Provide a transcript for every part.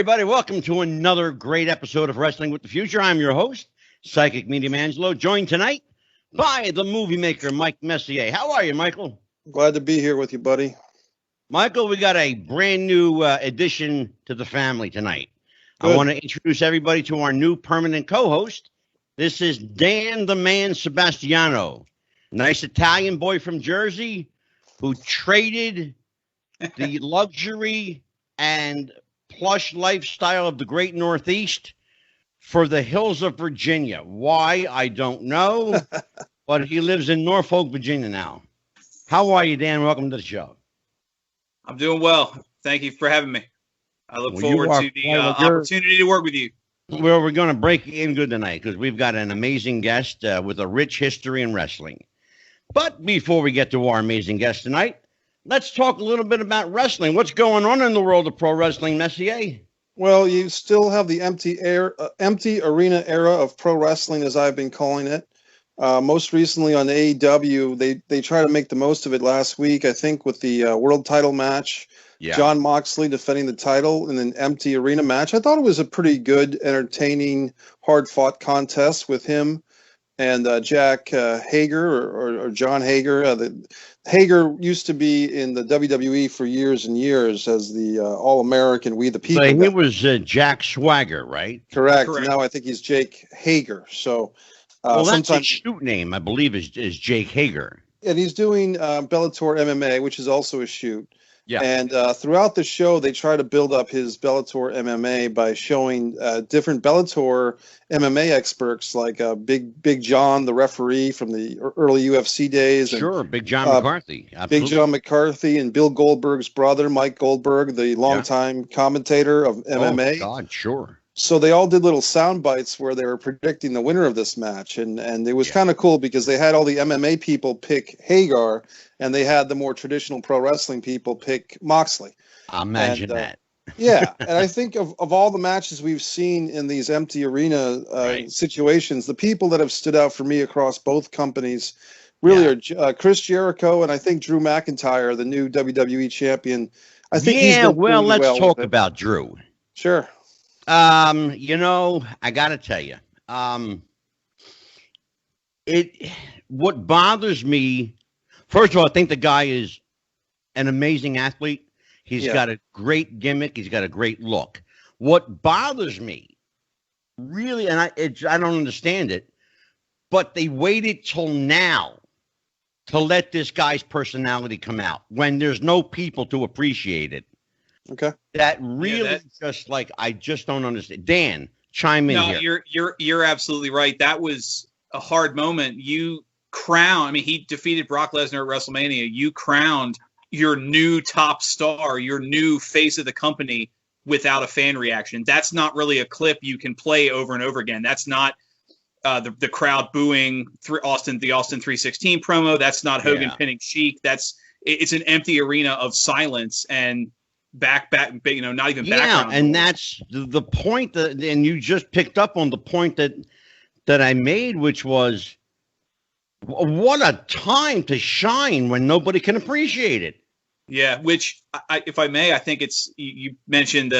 everybody. Welcome to another great episode of Wrestling with the Future. I'm your host, Psychic Medium Angelo, joined tonight by the movie maker, Mike Messier. How are you, Michael? Glad to be here with you, buddy. Michael, we got a brand new addition to the family tonight. Good. I want to introduce everybody to our new permanent co-host. This is Dan the Man Sebastiano, nice Italian boy from Jersey who traded the luxury and plush lifestyle of the great Northeast for the hills of Virginia. Why, I don't know, but he lives in Norfolk, Virginia now. How are you, Dan? Welcome to the show. I'm doing well. Thank you for having me. I look forward to the opportunity to work with you. Well, we're going to break in good tonight because we've got an amazing guest with a rich history in wrestling. But before we get to our amazing guest tonight, let's talk a little bit about wrestling. What's going on in the world of pro wrestling, Messier? Well, you still have the empty arena era of pro wrestling, as I've been calling it. Most recently on AEW, they try to make the most of it last week, I think, with the world title match. Yeah. Jon Moxley defending the title in an empty arena match. I thought it was a pretty good, entertaining, hard-fought contest with him and Jack Hager or John Hager. Hager used to be in the WWE for years and years as the All-American We the People. So he was Jack Swagger, right? Correct. Now I think he's Jake Hager. So, well, that's his shoot name, I believe, is Jake Hager. And he's doing Bellator MMA, which is also a shoot. Yeah. And throughout the show, they try to build up his Bellator MMA by showing different Bellator MMA experts, like Big John, the referee from the early UFC days. Sure, Big John McCarthy. Absolutely. Big John McCarthy and Bill Goldberg's brother, Mike Goldberg, the longtime commentator of MMA. Oh, God, sure. So they all did little sound bites where they were predicting the winner of this match. And it was kind of cool because they had all the MMA people pick Hagar, and they had the more traditional pro wrestling people pick Moxley. Imagine that. Yeah, and I think of all the matches we've seen in these empty arena situations, the people that have stood out for me across both companies really are Chris Jericho and I think Drew McIntyre, the new WWE champion. I think let's talk about Drew. Sure. I got to tell you, what bothers me, first of all, I think the guy is an amazing athlete. He's got a great gimmick. He's got a great look. What bothers me, really, and I don't understand it, but they waited till now to let this guy's personality come out when there's no people to appreciate it. Okay. That really I just don't understand. Dan, chime in here. No, you're absolutely right. That was a hard moment. He defeated Brock Lesnar at WrestleMania. You crowned your new top star, your new face of the company without a fan reaction. That's not really a clip you can play over and over again. That's not the crowd booing the Austin 316 promo. That's not Hogan pinning Sheik. It's an empty arena of silence and back, not even background. Yeah, and that's the point and you just picked up on the point that I made, which was, what a time to shine when nobody can appreciate it. Yeah, which, if I may, I think you mentioned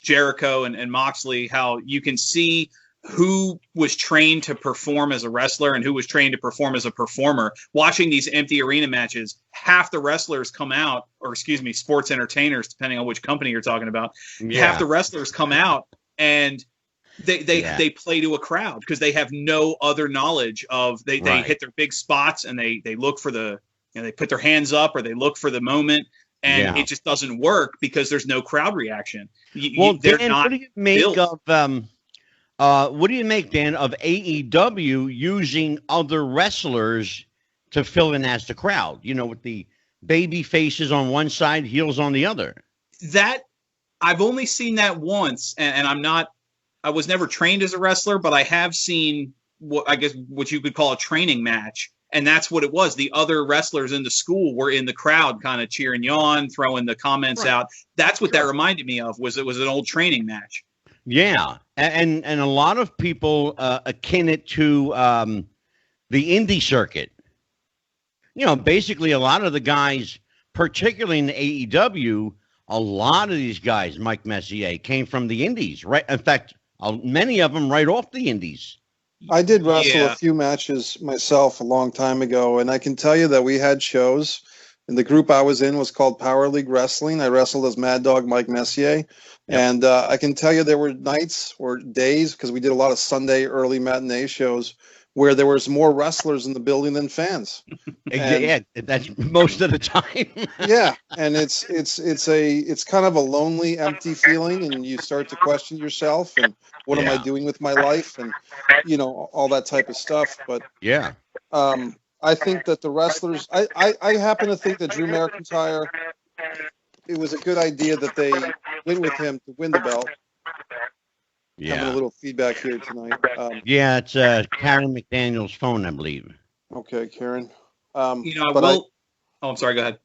Jericho and Moxley, how you can see who was trained to perform as a wrestler and who was trained to perform as a performer. Watching these empty arena matches, half the wrestlers come out, or sports entertainers, depending on which company you're talking about, half the wrestlers come out and they play to a crowd because they have no other knowledge of they hit their big spots and they look for they put their hands up or they look for the moment and it just doesn't work because there's no crowd reaction. Dan, what do you make what do you make, Dan, of AEW using other wrestlers to fill in as the crowd? With the baby faces on one side, heels on the other. That I've only seen that once, and I was never trained as a wrestler, but I have seen what you could call a training match. And that's what it was. The other wrestlers in the school were in the crowd kind of cheering you on, throwing the comments out. That's what that reminded me of, was it was an old training match. Yeah. And a lot of people akin it to the indie circuit. Basically a lot of the guys, particularly in the AEW, a lot of these guys, Mike Messier, came from the Indies, right? In fact, many of them right off the Indies. I did wrestle a few matches myself a long time ago, and I can tell you that we had shows. And the group I was in was called Power League Wrestling. I wrestled as Mad Dog Mike Messier. Yep. And I can tell you there were nights or days, because we did a lot of Sunday early matinee shows, where there was more wrestlers in the building than fans. Yeah, that's most of the time. Yeah, and it's kind of a lonely, empty feeling, and you start to question yourself and what am I doing with my life, and all that type of stuff. But yeah, I think that the wrestlers, I happen to think that Drew McIntyre, it was a good idea that they went with him to win the belt. Yeah. Having a little feedback here tonight. Yeah, it's Karen McDaniel's phone, I believe. Okay, Karen. I'm sorry. Go ahead.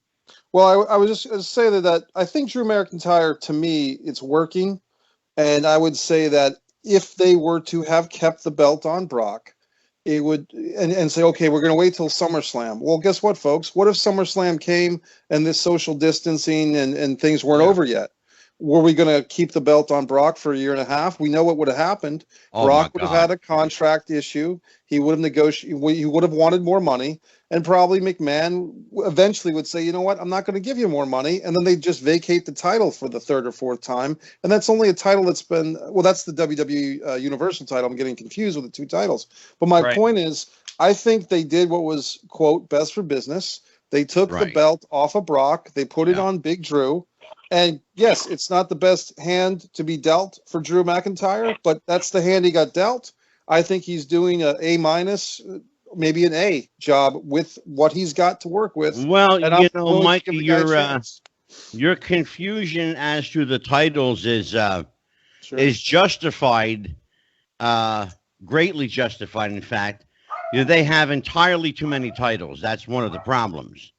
Well, I was just going to say that I think Drew McIntyre, to me, it's working. And I would say that if they were to have kept the belt on Brock, it would, and say, okay, we're going to wait till SummerSlam. Well, guess what, folks? What if SummerSlam came and this social distancing and things weren't over yet? Were we going to keep the belt on Brock for a year and a half? We know what would have happened. Brock would have had a contract issue. He would have negotiated. He would have wanted more money. And probably McMahon eventually would say, you know what, I'm not going to give you more money. And then they'd just vacate the title for the third or fourth time. And that's only a title that's been, that's the WWE Universal title. I'm getting confused with the two titles. But my point is, I think they did what was, quote, best for business. They took the belt off of Brock. They put it on Big Drew. And yes, it's not the best hand to be dealt for Drew McIntyre, but that's the hand he got dealt. I think he's doing an A-, maybe an A job with what he's got to work with. Well, Mike, your confusion as to the titles is justified, greatly justified. In fact, they have entirely too many titles. That's one of the problems.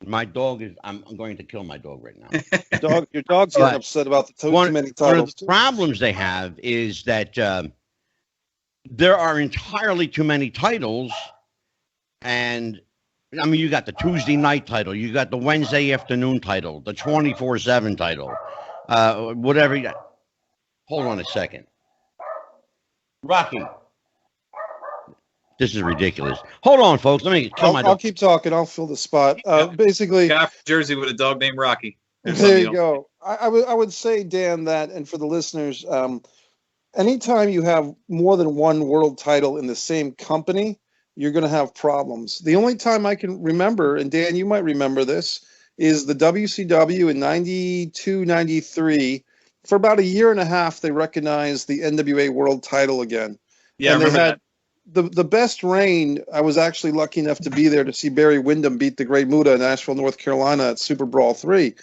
My dog is. I'm going to kill my dog right now. Your dog's getting upset about the too many titles. One of the problems they have is that there are entirely too many titles, and I mean, you got the Tuesday night title, you got the Wednesday afternoon title, the 24/7 title, whatever. Hold on a second, Rocky. This is ridiculous. Hold on, folks. Let me kill my dog. I'll keep talking. I'll fill the spot. Basically, guy from Jersey with a dog named Rocky. There you go. I would say, Dan, that, and for the listeners, anytime you have more than one world title in the same company, you're going to have problems. The only time I can remember, and Dan, you might remember this, is the WCW in 92, 93. For about a year and a half, they recognized the NWA world title again. Yeah, and I remember that. The best reign, I was actually lucky enough to be there to see Barry Windham beat the Great Muta in Asheville, North Carolina at Super Brawl 3.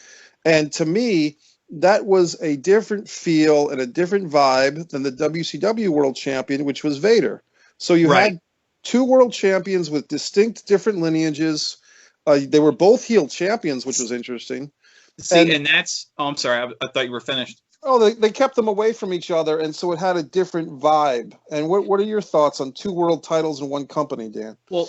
And to me, that was a different feel and a different vibe than the WCW World Champion, which was Vader. So you had two world champions with distinct different lineages. They were both heel champions, which was interesting. See, and that's... Oh, I'm sorry. I thought you were finished. Oh, they kept them away from each other, and so it had a different vibe. And what are your thoughts on two world titles in one company, Dan? Well,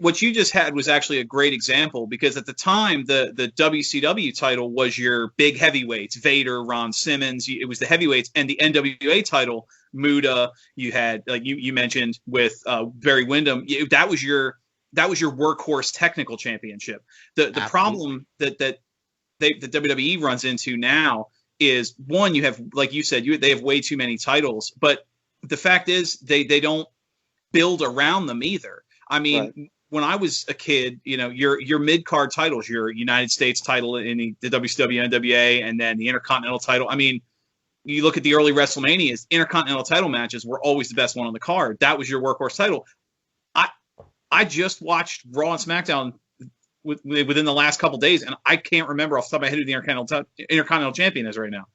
what you just had was actually a great example, because at the time, the WCW title was your big heavyweights, Vader, Ron Simmons. It was the heavyweights, and the NWA title, Muta. You had, like you mentioned, with Barry Windham. That was your workhorse technical championship. The problem that the WWE runs into now is, one, you have, like you said, they have way too many titles, but the fact is they don't build around them either. I mean, when I was a kid, your mid-card titles, your United States title in the WCW, NWA, and then the Intercontinental title. I mean, you look at the early WrestleManias, Intercontinental title matches were always the best one on the card. That was your workhorse title. I just watched Raw and SmackDown within the last couple of days, and I can't remember off the top of my head who the Intercontinental Champion is right now.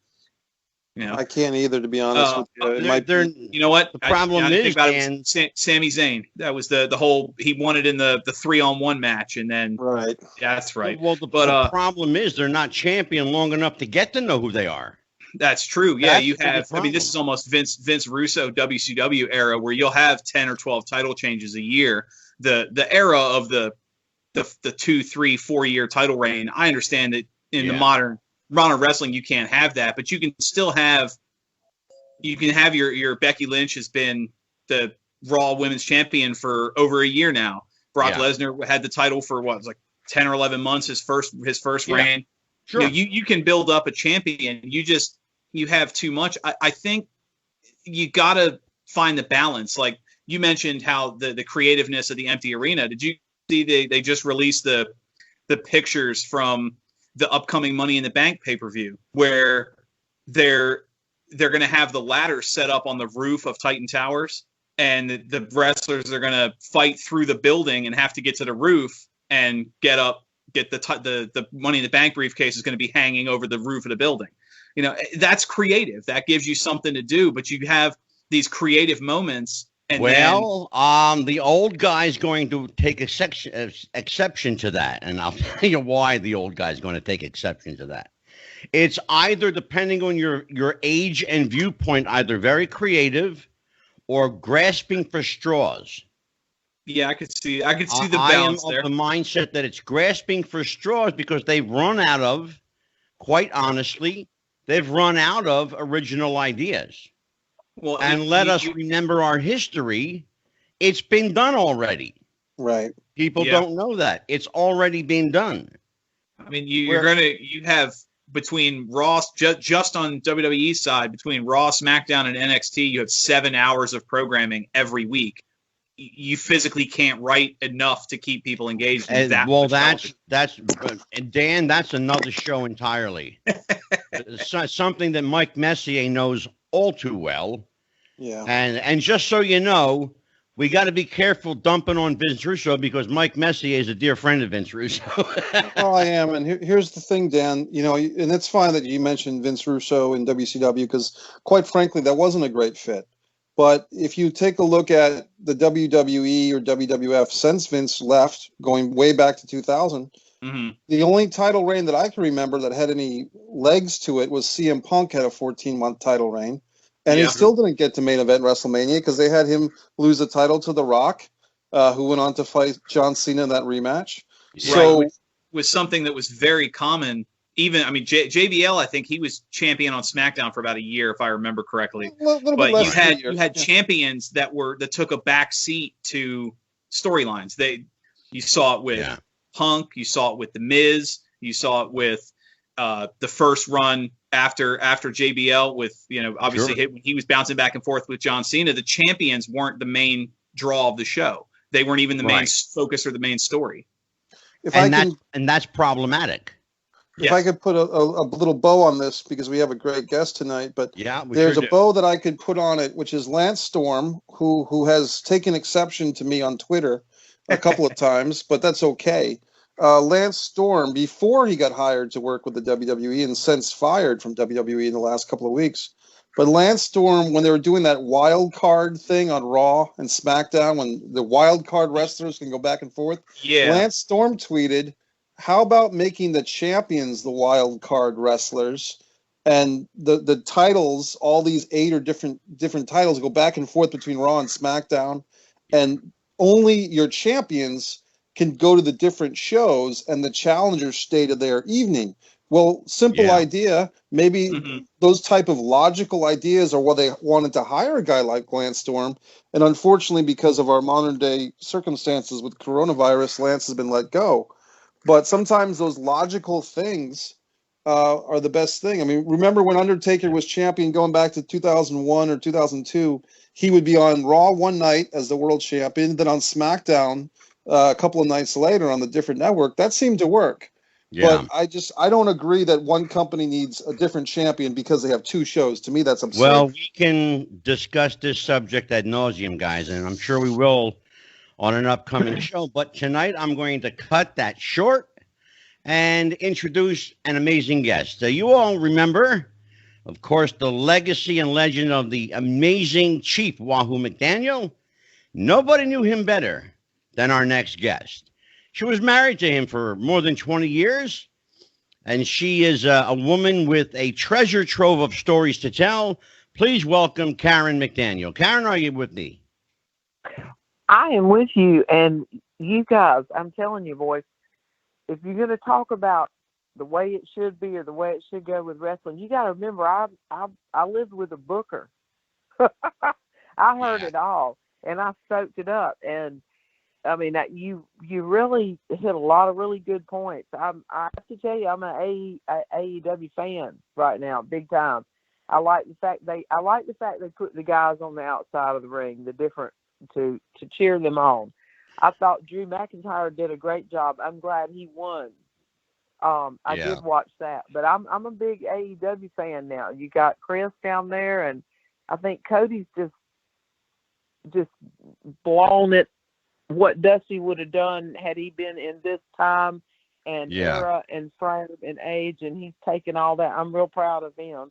I can't either, to be honest with you. You know what? The problem is, Dan, Sami Zayn. That was the whole. He won it in the 3-on-1 match, and then yeah, that's right. Well, the problem is they're not champion long enough to get to know who they are. That's true. Yeah, you have. I mean, this is almost Vince Russo WCW era, where you'll have 10 or 12 title changes a year. The era of the 2, 3, 4 year title reign, I understand that in the modern wrestling, you can't have that, but you can still have your Becky Lynch has been the Raw Women's Champion for over a year now. Brock Lesnar had the title for what, it was like 10 or 11 months, his first reign. Sure. You can build up a champion. You have too much. I think you got to find the balance. Like you mentioned how the creativeness of the empty arena. Did you see they just released the pictures from the upcoming Money in the Bank pay-per-view where they're going to have the ladder set up on the roof of Titan Towers, and the wrestlers are going to fight through the building and have to get to the roof and get the Money in the Bank briefcase is going to be hanging over the roof of the building. You know, that's creative. That gives you something to do, but you have these creative moments. And the old guy's going to take exception to that, and I'll tell you why the old guy's going to take exception to that. It's either, depending on your age and viewpoint, either very creative or grasping for straws. Yeah, I could see the balance there. I am of the mindset that it's grasping for straws because they've run out of, quite honestly, original ideas. Well, and let us remember our history. It's been done already. Right. People don't know that. It's already been done. I mean, you have between Raw, just on WWE side, between Raw, SmackDown, and NXT, you have 7 hours of programming every week. You physically can't write enough to keep people engaged. And Dan, that's another show entirely. Something that Mike Messier knows all too well. Yeah. And just so you know, we got to be careful dumping on Vince Russo because Mike Messier is a dear friend of Vince Russo. Well, I am. And here's the thing, Dan, you know, and it's fine that you mentioned Vince Russo in WCW because quite frankly, that wasn't a great fit. But if you take a look at the WWE or WWF since Vince left, going way back to 2000, the only title reign that I can remember that had any legs to it was CM Punk had a 14-month title reign. And he still didn't get to main event WrestleMania because they had him lose the title to The Rock, who went on to fight John Cena in that rematch. So was something that was very common. Even, I mean, JBL, I think he was champion on SmackDown for about a year, if I remember correctly. But you had champions that took a back seat to storylines. You saw it with Punk, you saw it with The Miz, you saw it with the first run after JBL with, you know, obviously when he was bouncing back and forth with John Cena. The champions weren't the main draw of the show. They weren't even the main focus or the main story. And that's problematic. If I could put a little bow on this, because we have a great guest tonight, but there's a bow that I could put on it, which is Lance Storm, who has taken exception to me on Twitter a couple of times, but that's okay. Lance Storm, before he got hired to work with the WWE and since fired from WWE in the last couple of weeks, but Lance Storm, when they were doing that wild card thing on Raw and SmackDown, when the wild card wrestlers can go back and forth, Lance Storm tweeted, how about making the champions the wild card wrestlers and the titles, all these 8 or different titles go back and forth between Raw and SmackDown, and only your champions can go to the different shows and the challengers stay to their evening. Well, simple idea. Maybe those type of logical ideas are what they wanted to hire a guy like Lance Storm. And unfortunately, because of our modern day circumstances with coronavirus, Lance has been let go. But sometimes those logical things are the best thing. I mean, remember when Undertaker was champion going back to 2001 or 2002, he would be on Raw one night as the world champion, then on SmackDown a couple of nights later on the different network. That seemed to work. Yeah. But I don't agree that one company needs a different champion because they have 2 shows. To me, that's absurd. Well, we can discuss this subject ad nauseum, guys, and I'm sure we will on an upcoming show. But tonight I'm going to cut that short and introduce an amazing guest. You all remember, of course, the legacy and legend of the amazing Chief Wahoo McDaniel. Nobody knew him better than our next guest. She was married to him for more than 20 years, and she is a woman with a treasure trove of stories to tell. Please welcome Karen McDaniel. Karen, are you with me? I am with you, and you guys, I'm telling you, boys, if you're going to talk about the way it should be or the way it should go with wrestling. You got to remember, I lived with a booker. I heard it all, and I soaked it up. And I mean, you really hit a lot of really good points. I have to tell you, I'm an AEW fan right now, big time. I like the fact they put the guys on the outside of the ring, the different to cheer them on. I thought Drew McIntyre did a great job. I'm glad he won. I did watch that, but I'm a big AEW fan now. You got Chris down there, and I think Cody's just blown it. What Dusty would have done had he been in this time and era and frame and age, and he's taken all that. I'm real proud of him.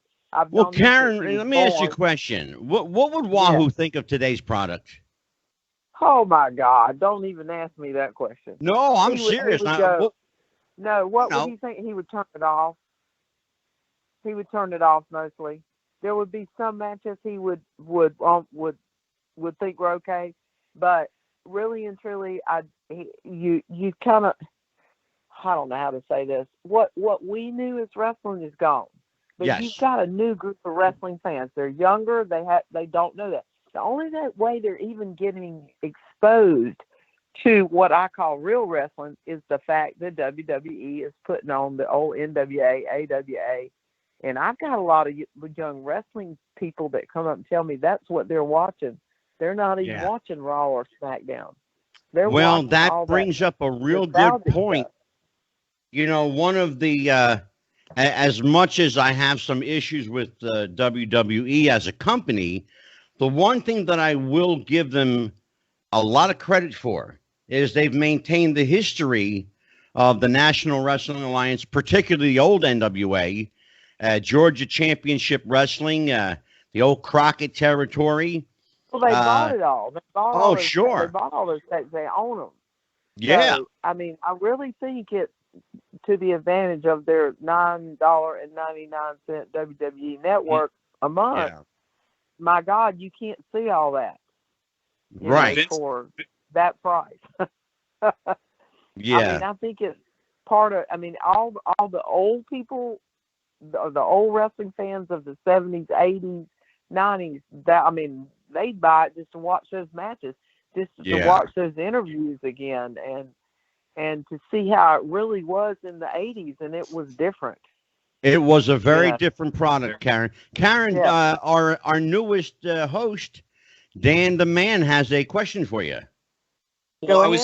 Well, Karen, let me ask you a question. What would Wahoo think of today's product? Oh my God! Don't even ask me that question. No, I'm serious. What would he think? He would turn it off. He would turn it off mostly. There would be some matches he would think were okay, but really and truly, you kind of, I don't know how to say this. What we knew as wrestling is gone. But you've got a new group of wrestling fans. They're younger. They don't know that. The only way they're even getting exposed to what I call real wrestling is the fact that WWE is putting on the old NWA, AWA. And I've got a lot of young wrestling people that come up and tell me that's what they're watching. They're not even watching Raw or SmackDown. That brings up a real good point. You know, one of the, as much as I have some issues with WWE as a company, the one thing that I will give them a lot of credit for is they've maintained the history of the National Wrestling Alliance, particularly the old NWA, Georgia Championship Wrestling, the old Crockett territory. Well, they bought it all. They bought sure. They bought all those things. They own them. Yeah. So, I mean, I really think it's to the advantage of their $9.99 WWE network a month. Yeah. My God, you can't see all that. Right. For that price. Yeah. I mean, I think it's part of, I mean, all the old people, the old wrestling fans of the 70s, 80s, 90s, they'd buy it just to watch those matches, just to watch those interviews again and to see how it really was in the 80s, and it was different. It was a very different product, Karen. Karen, our newest host, Dan the Man, has a question for you. Well,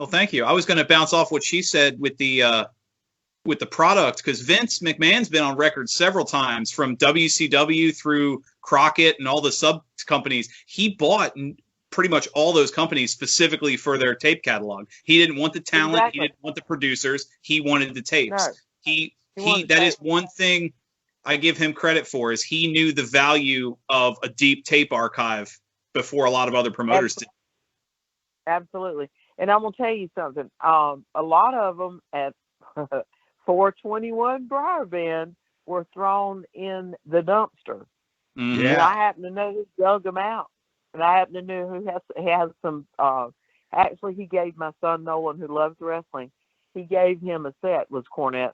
thank you. I was going to bounce off what she said with the product, because Vince McMahon's been on record several times, from WCW through Crockett and all the sub companies. He bought pretty much all those companies specifically for their tape catalog. He didn't want the talent. Exactly. He didn't want the producers. He wanted the tapes. No. That is one thing I give him credit for, is he knew the value of a deep tape archive before a lot of other promoters did. Absolutely. And I'm going to tell you something. A lot of them at 421 Briar Bend were thrown in the dumpster. Mm-hmm. And I happen to know who dug them out. And I happen to know who has some, actually he gave my son Nolan, who loves wrestling, he gave him a set, was Cornette.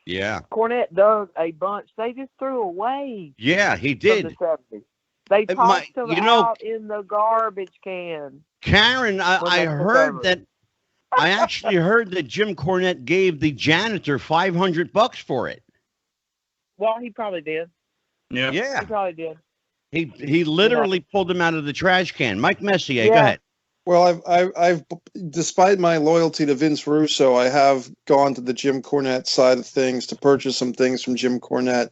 Yeah. Cornette dug a bunch. They just threw away. Yeah, he did. The 70s. They tossed them out in the garbage can. Karen, I heard that. I actually heard that Jim Cornette gave the janitor $500 for it. Well, he probably did. Yeah. He probably did. He literally pulled them out of the trash can. Mike Messier, go ahead. Well, I've despite my loyalty to Vince Russo, I have gone to the Jim Cornette side of things to purchase some things from Jim Cornette,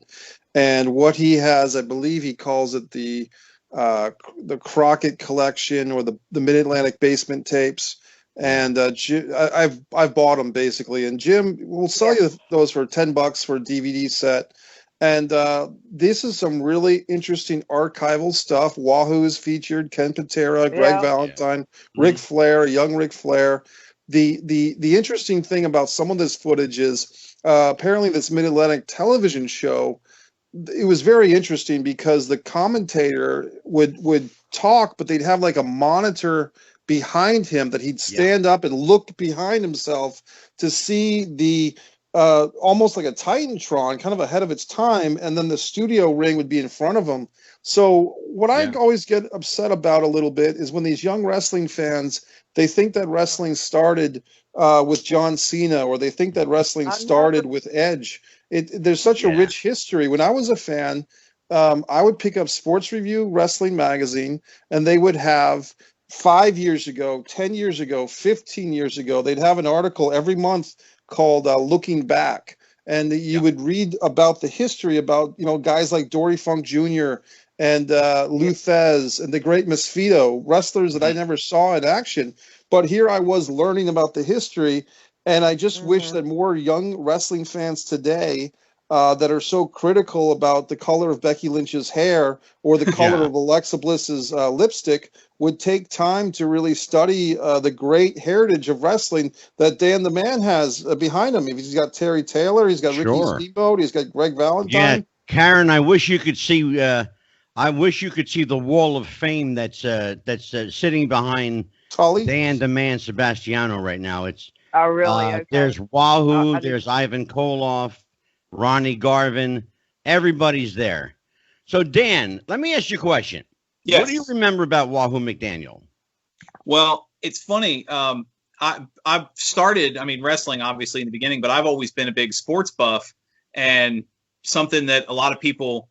and what he has, I believe he calls it the Crockett collection, or the Mid-Atlantic Basement tapes. And I've bought them basically, and Jim will sell you those for $10 for a DVD set. And this is some really interesting archival stuff. Wahoo is featured, Ken Patera, Greg Valentine, Ric Flair, young Ric Flair. The interesting thing about some of this footage is apparently this Mid-Atlantic television show, it was very interesting because the commentator would talk, but they'd have like a monitor behind him that he'd stand up and look behind himself to see the almost like a Titantron, kind of ahead of its time, and then the studio ring would be in front of them. So what I always get upset about a little bit is when these young wrestling fans, they think that wrestling started with John Cena, or they think that wrestling started with Edge. There's such a rich history. When I was a fan, I would pick up Sports Review Wrestling Magazine, and they would have 5 years ago, 10 years ago, 15 years ago, they'd have an article every month called Looking Back. And you would read about the history about, guys like Dory Funk Jr. and Lou Thez and the Great Misfito, wrestlers that I never saw in action. But here I was learning about the history, and I just wish that more young wrestling fans today that are so critical about the color of Becky Lynch's hair or the color of Alexa Bliss's lipstick would take time to really study the great heritage of wrestling that Dan the Man has behind him. He's got Terry Taylor, he's got Ricky Steamboat, he's got Greg Valentine. Yeah, Karen, I wish you could see. I wish you could see the wall of fame that's sitting behind Tully? Dan the Man Sebastiano right now. It's really. There's Wahoo, there's Ivan Koloff, Ronnie Garvin, everybody's there. So, Dan, let me ask you a question. Yes. What do you remember about Wahoo McDaniel? Well, it's funny. I've started, wrestling obviously in the beginning, but I've always been a big sports buff. And something that a lot of people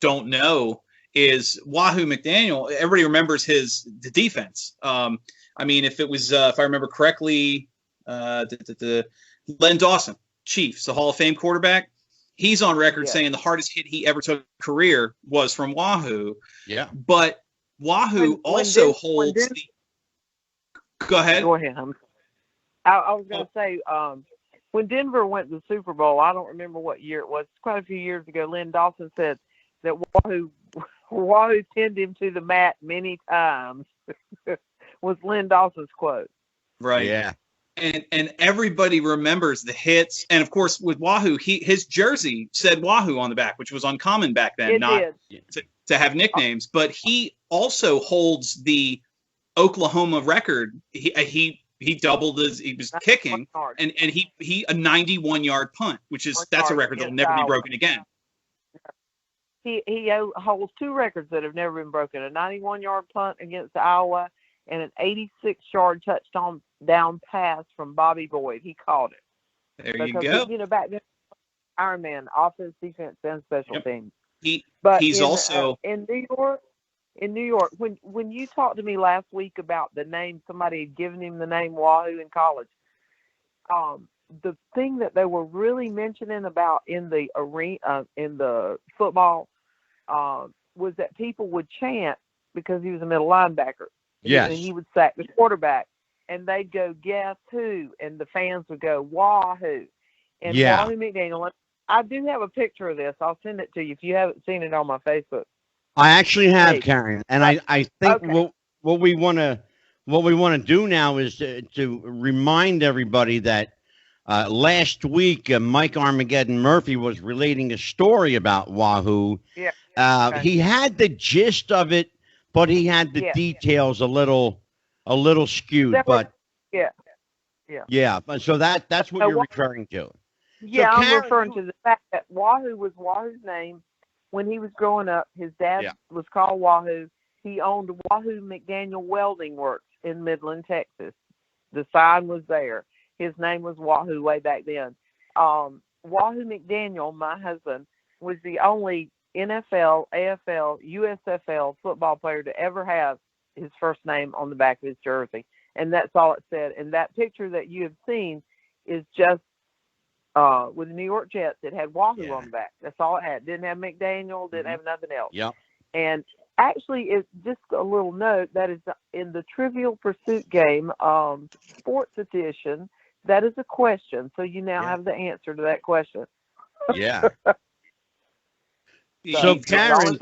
don't know is Wahoo McDaniel. Everybody remembers the defense. If it was, if I remember correctly, Len Dawson, Chiefs, the Hall of Fame quarterback. He's on record saying the hardest hit he ever took in his career was from Wahoo. Yeah. But Wahoo also holds the... Go ahead. Go ahead. I was going to say, when Denver went to the Super Bowl, I don't remember what year it was. Quite a few years ago, Len Dawson said that Wahoo pinned him to the mat many times. Was Len Dawson's quote. Right. Yeah. And everybody remembers the hits. And of course, with Wahoo, his jersey said Wahoo on the back, which was uncommon back then, to have nicknames. But he also holds the Oklahoma record. He doubled he was kicking, and he a 91-yard punt, that's a record that will never be broken again. He holds two records that have never been broken: a 91-yard punt against Iowa and an 86-yard touchdown down pass from Bobby Boyd. He caught it. There you go. Back then, Iron Man, offense, defense, and special teams. He's also in New York. When you talked to me last week about the name, somebody had given him the name Wahoo in college. The thing that they were really mentioning about in the arena, in the football, was that people would chant because he was a middle linebacker. Yes. And he would sack the quarterback, and they'd go, "Guess who?" And the fans would go, "Wahoo." And Wahoo McDaniel. I do have a picture of this. I'll send it to you if you haven't seen it on my Facebook. I actually have, Karen, and I think what we want to do now is to remind everybody that last week Mike Armageddon Murphy was relating a story about Wahoo. Yeah. He had the gist of it, but he had the details a little skewed. So that's what you're referring to. Yeah, so I'm referring to the fact that Wahoo was Wahoo's name when he was growing up. His dad was called Wahoo. He owned Wahoo McDaniel Welding Works in Midland, Texas. The sign was there. His name was Wahoo way back then. Wahoo McDaniel, my husband, was the only NFL, AFL, USFL football player to ever have his first name on the back of his jersey. And that's all it said. And that picture that you have seen is just with the New York Jets. It had Wahoo on the back. That's all it had. Didn't have McDaniel, didn't have nothing else. Yep. And actually, it's just a little note that is in the Trivial Pursuit game, Sports Edition. That is a question. So you now have the answer to that question. Yeah. So Karen,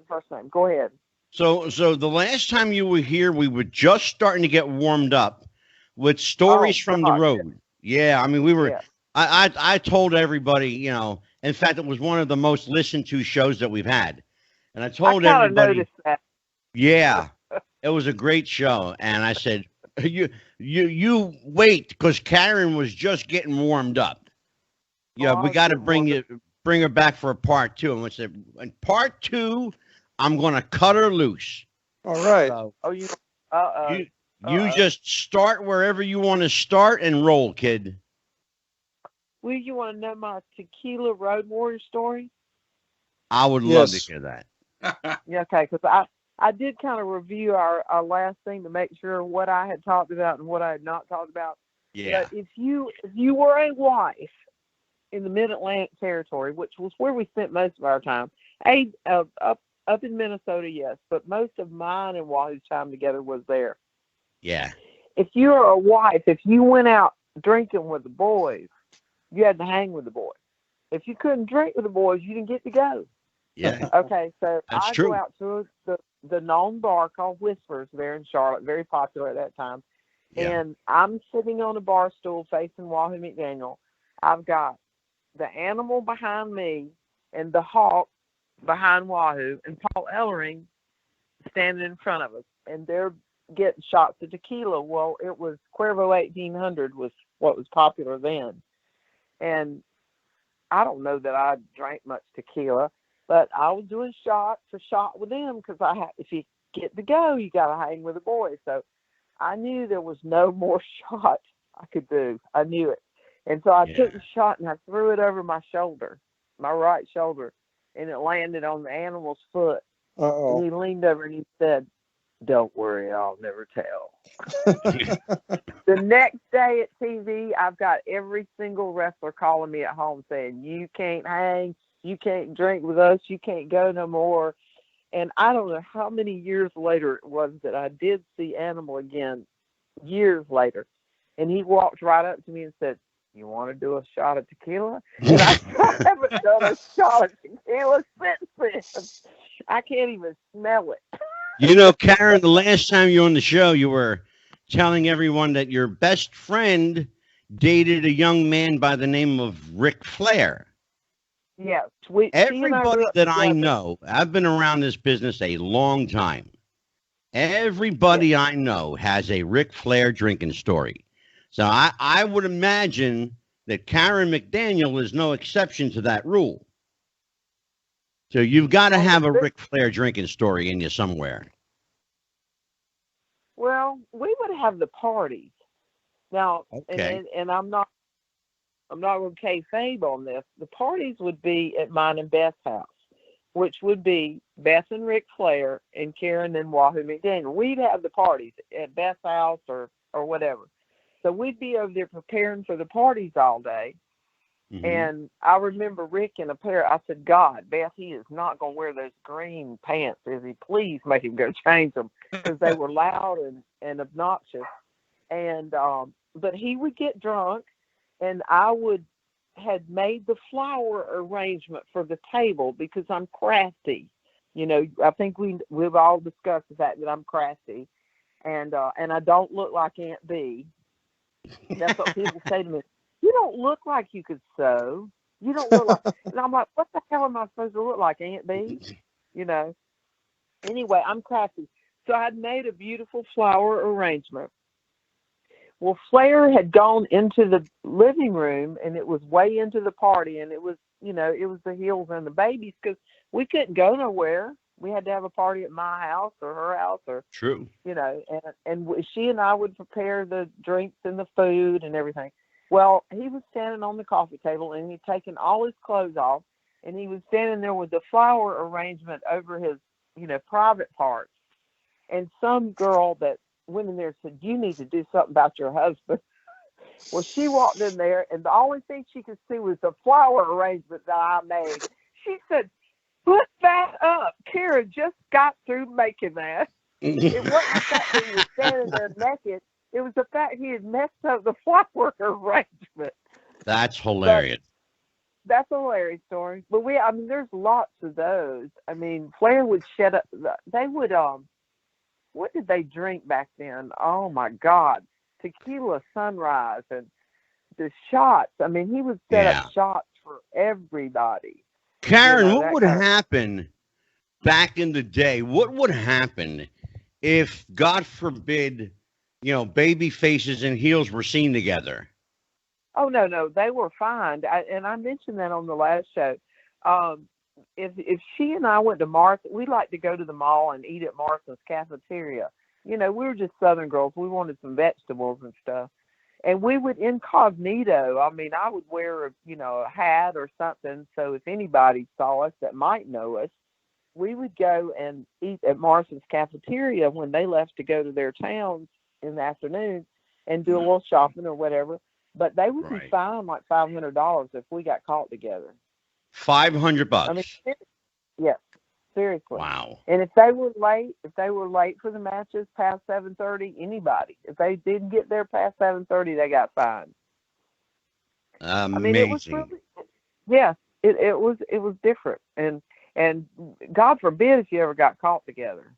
first name. Go ahead. So the last time you were here, we were just starting to get warmed up with stories from the road. Yeah, I mean, we were. Yeah. I told everybody, in fact, it was one of the most listened to shows that we've had, and I told everybody. Noticed that. Yeah, it was a great show, and I said, you wait, because Karen was just getting warmed up. Yeah, we Oh, got to good bring her back for a part 2. And in part 2, I'm going to cut her loose. All right. So Oh, uh-oh. you just start wherever you want to start and roll, kid. Well, you want to know my tequila road warrior story? I would love Yes. to hear that. Yeah, okay, because I did kind of review our last thing to make sure what I had talked about and what I had not talked about. Yeah. But if you were a wife in the Mid-Atlantic territory, which was where we spent most of our time, up in Minnesota, yes, but most of mine and Wahoo's time together was there. Yeah. If you were a wife, if you went out drinking with the boys, you had to hang with the boys. If you couldn't drink with the boys, you didn't get to go. Yeah. Okay, so That's I true. go out to the known bar called Whispers there in Charlotte, very popular at that time. Yeah. And I'm sitting on a bar stool facing Wahoo McDaniel. I've got the Animal behind me and the Hawk behind Wahoo and Paul Ellering standing in front of us. And they're getting shots of tequila. Well, it was Cuervo 1800 was what was popular then. And I don't know that I drank much tequila, but I was doing shot for shot with them because if you get to go, you got to hang with the boys. So I knew there was no more shot I could do. I knew it. And so I took the shot and I threw it over my shoulder, my right shoulder, and it landed on the animal's foot. Uh-oh. And he leaned over and he said, "Don't worry, I'll never tell." The next day at TV, I've got every single wrestler calling me at home saying, "You can't hang, you can't drink with us, you can't go no more." And I don't know how many years later it was that I did see Animal again, years later. And he walked right up to me and said, "You want to do a shot of tequila?" And I haven't done a shot of tequila since then. I can't even smell it. You know, Karen, the last time you were on the show, you were telling everyone that your best friend dated a young man by the name of Ric Flair. Yes. Everybody that I know, I've been around this business a long time. Everybody I know has a Ric Flair drinking story. So I would imagine that Karen McDaniel is no exception to that rule. So you've got to have a Ric Flair drinking story in you somewhere. Well, we would have the parties. Now, Okay. and I'm not going to kayfabe on this. The parties would be at mine and Beth's house, which would be Beth and Ric Flair and Karen and Wahoo McDaniel. We'd have the parties at Beth's house or whatever. So we'd be over there preparing for the parties all day. Mm-hmm. And I remember Rick in a pair. I said, "God, Beth, he is not going to wear those green pants, is he? Please make him go change them," because they were loud and obnoxious. And but he would get drunk, and I had made the flower arrangement for the table because I'm crafty. You know, I think we've all discussed the fact that I'm crafty, and I don't look like Aunt B. That's what people say to me. "You don't look like you could sew. You don't look like," and I'm like, "What the hell am I supposed to look like, Aunt B?" You know. Anyway, I'm crafty. So I'd made a beautiful flower arrangement. Well, Flair had gone into the living room, and it was way into the party, and it was, it was the heels and the babies because we couldn't go nowhere. We had to have a party at my house or her house or, True. And she and I would prepare the drinks and the food and everything. Well, he was standing on the coffee table, and he'd taken all his clothes off, and he was standing there with the flower arrangement over his, private parts. And some girl that went in there said, "You need to do something about your husband." Well, she walked in there, and the only thing she could see was the flower arrangement that I made. She said, "Put that up. Karen just got through making that." It wasn't the fact that he was standing there naked. It was the fact he had messed up the flower arrangement. That's hilarious. That's a hilarious story. But there's lots of those. Flair would shut up. They would, what did they drink back then? Oh my God. Tequila Sunrise and the shots. He would set up shots for everybody. Karen, what would happen back in the day? What would happen if, God forbid, baby faces and heels were seen together? Oh no, they were fined, and I mentioned that on the last show. If she and I went to Martha, we like to go to the mall and eat at Martha's cafeteria. We were just Southern girls. We wanted some vegetables and stuff, and we would incognito. I mean, I would wear a hat or something, so if anybody saw us that might know us, we would go and eat at Martha's cafeteria when they left to go to their towns in the afternoon and do a little shopping or whatever. But they would be fined like $500 if we got caught together. $500. I mean, yes, seriously. Wow. And if they were late for the matches past 7:30, anybody, if they didn't get there past 7:30, they got fined. Amazing. I mean, it was really, yeah, it was different, and God forbid if you ever got caught together,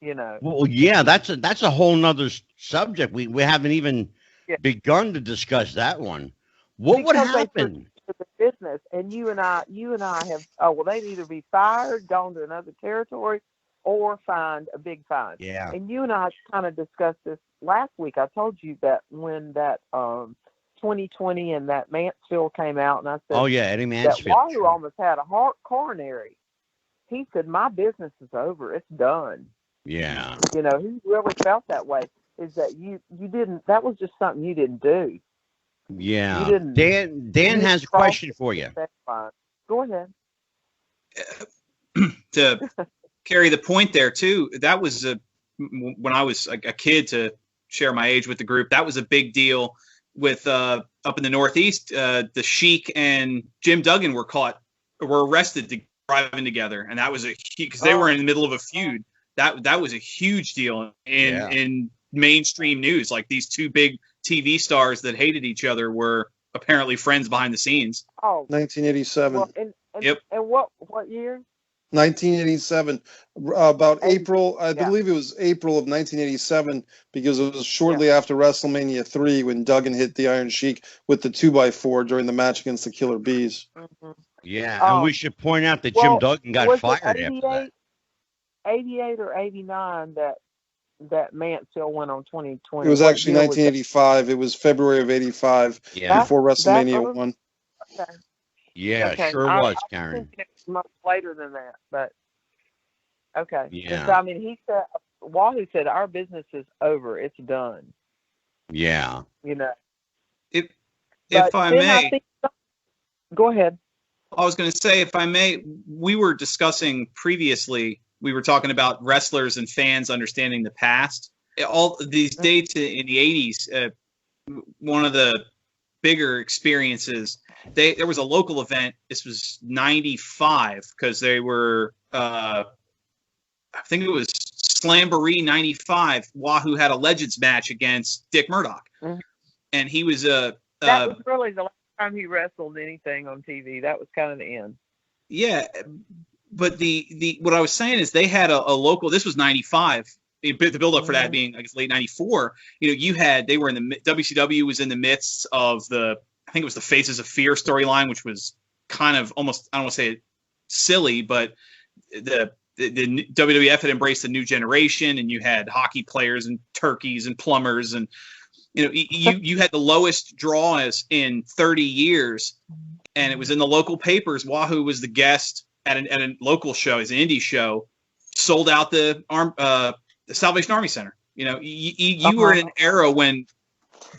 Well, yeah, that's a whole nother subject. We haven't even begun to discuss that one. What would happen? The business, and you and I have. Oh well, they'd either be fired, gone to another territory, or fined a big fine. Yeah. And you and I kind of discussed this last week. I told you that when that 2020 and that Mansfield came out, and I said, oh yeah, Eddie Mansfield. That Wahoo almost had a heart coronary. He said, my business is over. It's done. Yeah. He really felt that way. Is that you didn't? That was just something you didn't do. Yeah. You didn't. Dan has a question for you. That's fine. Go ahead. To carry the point there too, that was when I was a kid, to share my age with the group, that was a big deal with up in the Northeast. The Sheik and Jim Duggan were arrested driving together, and that was because they were in the middle of a feud. That was a huge deal in mainstream news. Like, these two big TV stars that hated each other were apparently friends behind the scenes. Oh, 1987. Well, Yep. And what year? 1987, about April, I believe it was April of 1987, because it was shortly after WrestleMania 3 when Duggan hit the Iron Sheik with the 2x4 during the match against the Killer Bees. Mm-hmm. Yeah, and we should point out that Jim Duggan got fired after that. 88 or 89 that Mansfield went on 2020. It was actually 1985. It was February of 85 before WrestleMania 1. Okay. Yeah, okay. Sure was, Karen. It was much later than that, but okay. Yeah. So, I mean, he said, Wahoo said, our business is over. It's done. Yeah. If I may, go ahead. I was going to say, if I may, we were discussing previously, we were talking about wrestlers and fans understanding the past. All these dates in the 80s, one of the bigger experiences, there was a local event. This was 95, because they were, I think it was Slamboree 95. Wahoo had a Legends match against Dick Murdoch. Mm-hmm. And he was that was really the last time he wrestled anything on TV. That was kind of the end. Yeah. But the what I was saying is they had a local. This was 95. The build up for that being, I guess, late 94. They were in the WCW was in the midst of I think it was the Faces of Fear storyline, which was kind of almost, I don't want to say it silly, but the WWF had embraced a new generation, and you had hockey players and turkeys and plumbers, and you had the lowest draws in 30 years, and it was in the local papers. Wahoo was the guest at a local show, as an indie show, sold out the Salvation Army Center. You were in an era when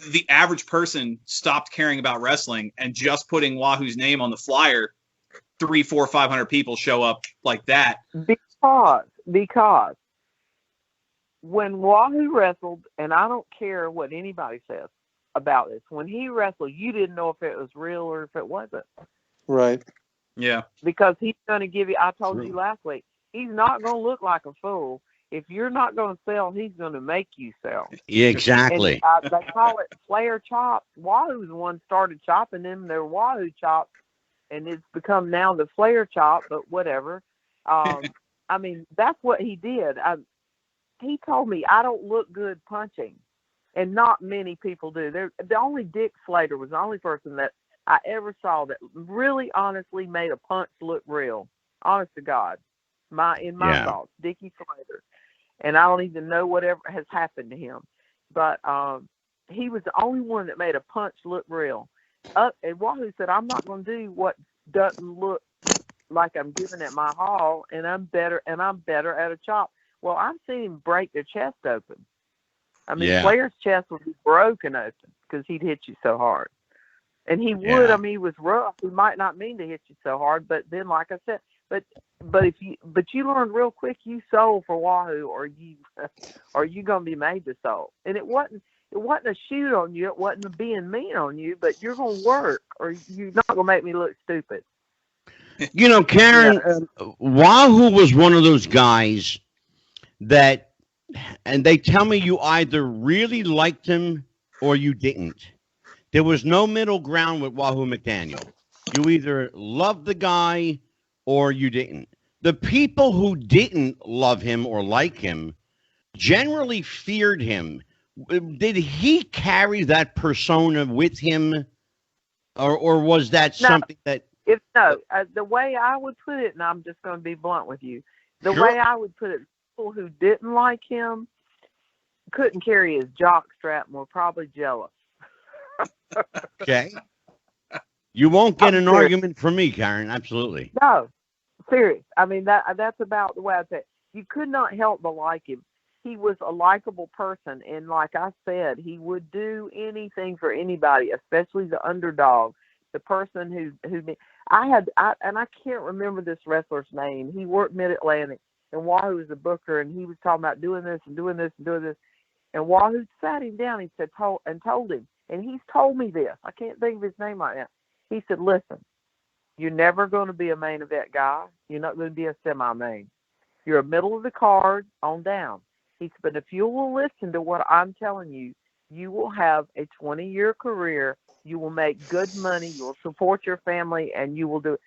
the average person stopped caring about wrestling, and just putting Wahoo's name on the flyer, 300, 400, 500 people show up like that. Because when Wahoo wrestled, and I don't care what anybody says about this, when he wrestled, you didn't know if it was real or if it wasn't. Right. Yeah. Because he's going to give you, I told you last week, he's not going to look like a fool. If you're not going to sell, he's going to make you sell. Yeah, exactly. And, they call it Flair chops. Wahoo's the one started chopping them. They're Wahoo chops, and it's become now the Flair chop, but whatever. I mean, that's what he did. He told me I don't look good punching, and not many people do. The only Dick Slater was the only person that I ever saw that really honestly made a punch look real. Honest to God. In my thoughts, Dickie Slater. And I don't even know whatever has happened to him. But he was the only one that made a punch look real. and Wahoo said, I'm not going to do what doesn't look like I'm giving it my all, and I'm better at a chop. Well, I've seen him break their chest open. I mean, Flair's chest would be broken open because he'd hit you so hard. And he would, I mean, he was rough. He might not mean to hit you so hard, but then, like I said, but you learned real quick, you sold for Wahoo, or you gonna be made to sold. And it wasn't a shoot on you, it wasn't a being mean on you, but you're gonna work, or you're not gonna make me look stupid. You know, Karen, Wahoo was one of those guys that, and they tell me you either really liked him or you didn't. There was no middle ground with Wahoo McDaniel. You either loved the guy or you didn't. The people who didn't love him or like him generally feared him. Did he carry that persona with him, or was that something that... The way I would put it, and I'm just going to be blunt with you, way I would put it, people who didn't like him couldn't carry his jock strap and were probably jealous. Okay. You won't get an argument from me, Karen. Absolutely. No, serious. I mean, that's about the way I say it. You could not help but like him. He was a likable person, and like I said, he would do anything for anybody, especially the underdog, the person who I can't remember this wrestler's name. He worked Mid-Atlantic, and Wahoo was a booker, and he was talking about doing this and doing this and doing this, and Wahoo sat him down. He said, told him, and he's told me this. I can't think of his name right now. He said, listen, you're never going to be a main event guy. You're not going to be a semi-main. You're a middle of the card on down. He said, but if you will listen to what I'm telling you, you will have a 20-year career. You will make good money. You will support your family, and you will do it.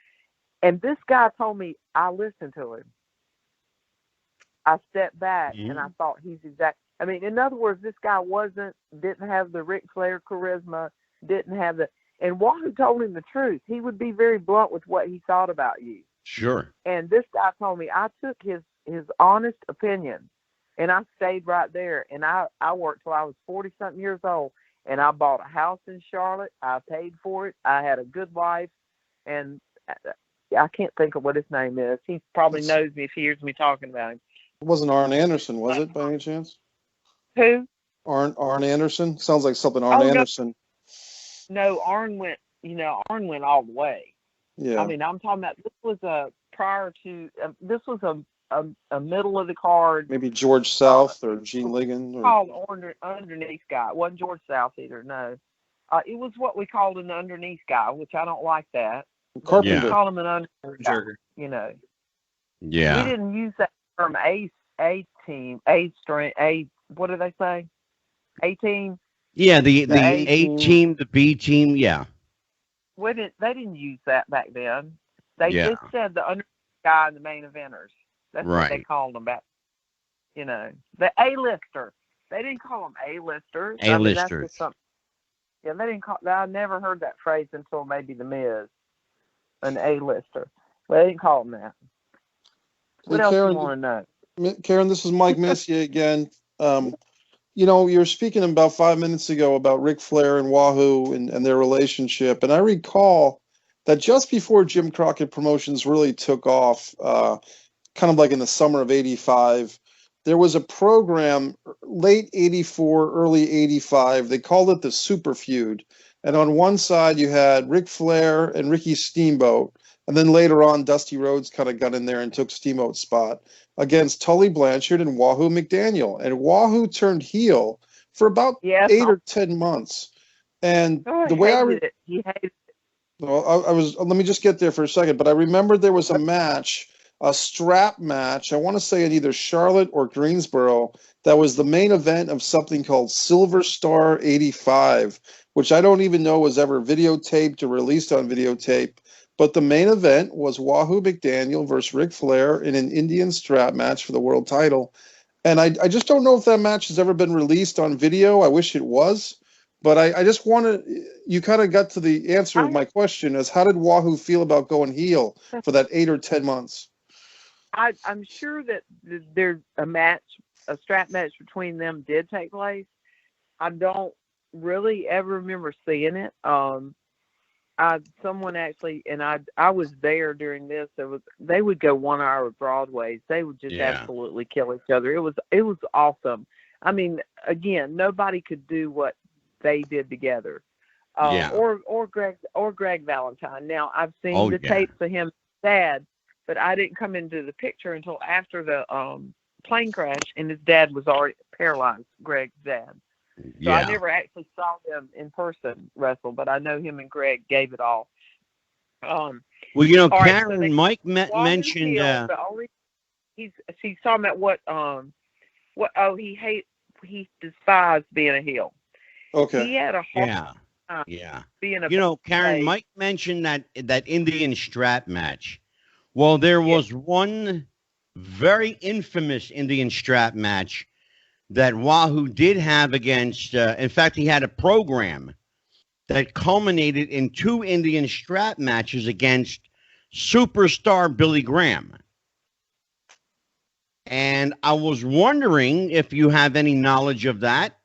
And this guy told me, I listened to him. I stepped back, and I thought he's exact. I mean, in other words, this guy didn't have the Ric Flair charisma, didn't have the, and Wahoo told him the truth. He would be very blunt with what he thought about you. Sure. And this guy told me, I took his honest opinion, and I stayed right there. And I worked till I was 40-something years old, and I bought a house in Charlotte. I paid for it. I had a good life, and I can't think of what his name is. He probably knows me if he hears me talking about him. It wasn't Arn Anderson, was it, by any chance? Who? Arn Anderson? Sounds like something Anderson. No, Arn went all the way. Yeah. I mean, I'm talking about, this was this was a middle of the card. Maybe George South or Gene Ligon. Called underneath guy. It wasn't George South either, no. It was what we called an underneath guy, which I don't like that. Carpenter. We call him an underneath guy, you know. Yeah. We didn't use that term A team, A strength, A, what do they say? A team? Yeah, the A team, the B team, yeah. They didn't use that back then. They just said the underneath guy and the main eventers. That's what they called them back. You know, the A-lister. They didn't call them A-listers. A-listers. They didn't call. I never heard that phrase until maybe The Miz. An A-lister. Well, they didn't call them that. What else do you want to know? Karen, this is Mike Messier again. You know, you were speaking about 5 minutes ago about Ric Flair and Wahoo and their relationship. And I recall that just before Jim Crockett Promotions really took off, kind of like in the summer of 85, there was a program, late 84, early 85. They called it the Super Feud. And on one side, you had Ric Flair and Ricky Steamboat. And then later on, Dusty Rhodes kind of got in there and took Steamboat's spot against Tully Blanchard and Wahoo McDaniel. And Wahoo turned heel for about 8 or 10 months. And the way he hated it. Well, let me just get there for a second. But I remember there was a match, a strap match, I want to say in either Charlotte or Greensboro, that was the main event of something called Silver Star 85, which I don't even know was ever videotaped or released on videotape. But the main event was Wahoo McDaniel versus Ric Flair in an Indian strap match for the world title. And I just don't know if that match has ever been released on video. I wish it was. But I just wanted, you kind of got to the answer of my question, is how did Wahoo feel about going heel for that 8 or 10 months? I'm sure that there's a strap match between them did take place. I don't really ever remember seeing it. Someone actually, and I was there during this. They would go 1 hour of Broadways. They would just absolutely kill each other. It was awesome. I mean, again, nobody could do what they did together. Or Greg Valentine. Now I've seen the tapes of him dad, but I didn't come into the picture until after the plane crash, and his dad was already paralyzed. Greg's dad. So I never actually saw them in person wrestle, but I know him and Greg gave it all. Well, you know, Karen, right, so Mike mentioned. He's talking about what he despised being a heel. Okay. He had a hard time being a. You know, Karen, Mike mentioned that Indian strap match. Well, there was one very infamous Indian strap match that Wahoo did have against. In fact, he had a program that culminated in 2 Indian strap matches against superstar Billy Graham. And I was wondering if you have any knowledge of that.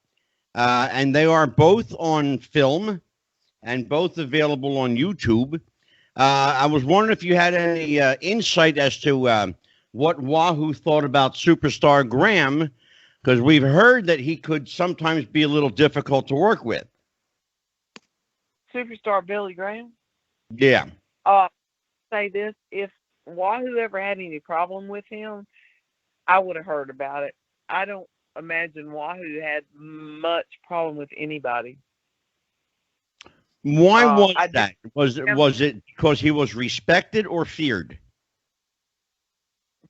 And they are both on film and both available on YouTube. I was wondering if you had any insight as to what Wahoo thought about superstar Graham, because we've heard that he could sometimes be a little difficult to work with. Superstar Billy Graham? Yeah. Say this, if Wahoo ever had any problem with him, I would have heard about it. I don't imagine Wahoo had much problem with anybody. Why was that? Was it because he was respected or feared?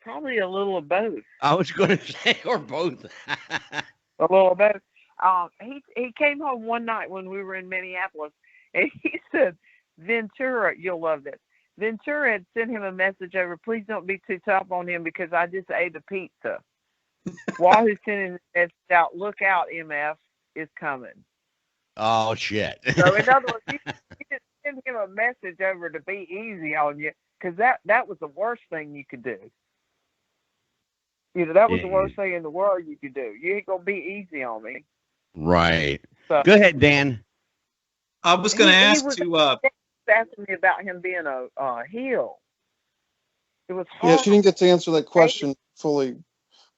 Probably a little of both. I was going to say, or both. A little of both. He came home one night when we were in Minneapolis, and he said, Ventura, you'll love this. Ventura had sent him a message over, please don't be too tough on him because I just ate a pizza. Wahoo sending a message out, look out, MF is coming. Oh, shit. So, in other words, you just send him a message over to be easy on you, because that was the worst thing you could do. You know, that was the worst thing in the world you could do. You ain't going to be easy on me. Right. So, go ahead, Dan. I was going to ask asking me about him being a heel. It was hard. Yeah, she didn't get to answer that question fully.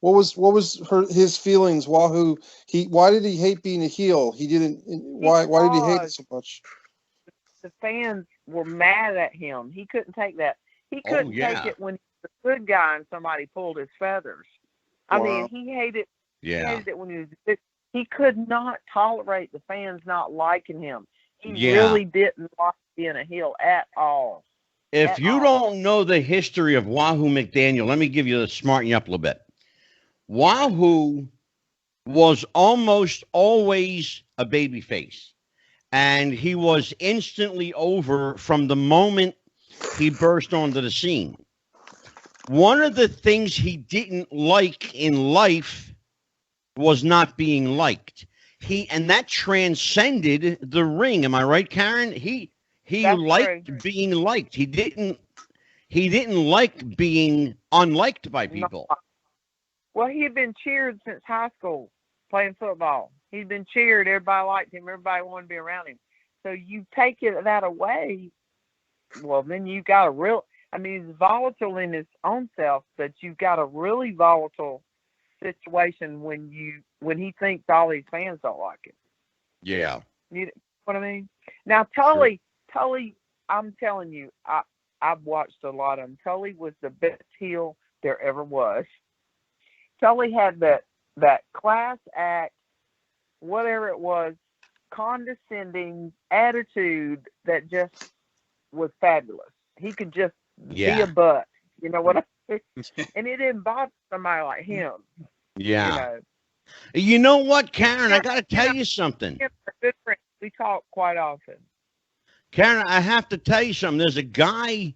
What was his feelings? Wahoo. Why did he hate being a heel? He didn't. Why did he hate it so much? The fans were mad at him. He couldn't take that. He couldn't take it when he was a good guy and somebody pulled his feathers. I mean, he hated. He hated it when he was good. He could not tolerate the fans not liking him. He really didn't like being a heel at all. If you don't know the history of Wahoo McDaniel, let me give you smarten you up a little bit. Wahoo was almost always a babyface, and he was instantly over from the moment he burst onto the scene. One of the things he didn't like in life was not being liked. And that transcended the ring. Am I right, Karen? He liked being liked. He didn't like being unliked by people. No. Well, he had been cheered since high school playing football. He'd been cheered. Everybody liked him. Everybody wanted to be around him. So you take that away, well, then you got he's volatile in his own self, but you've got a really volatile situation when he thinks all these fans don't like him. Yeah. You know what I mean? Now, Tully, I'm telling you, I've watched a lot of them. Tully was the best heel there ever was. Tully had that class act, whatever it was, condescending attitude that just was fabulous. He could just be a butt. You know what I mean? And it didn't bother somebody like him. Yeah. You know what, Karen? I got to tell you something. We talk quite often. Karen, I have to tell you something. There's a guy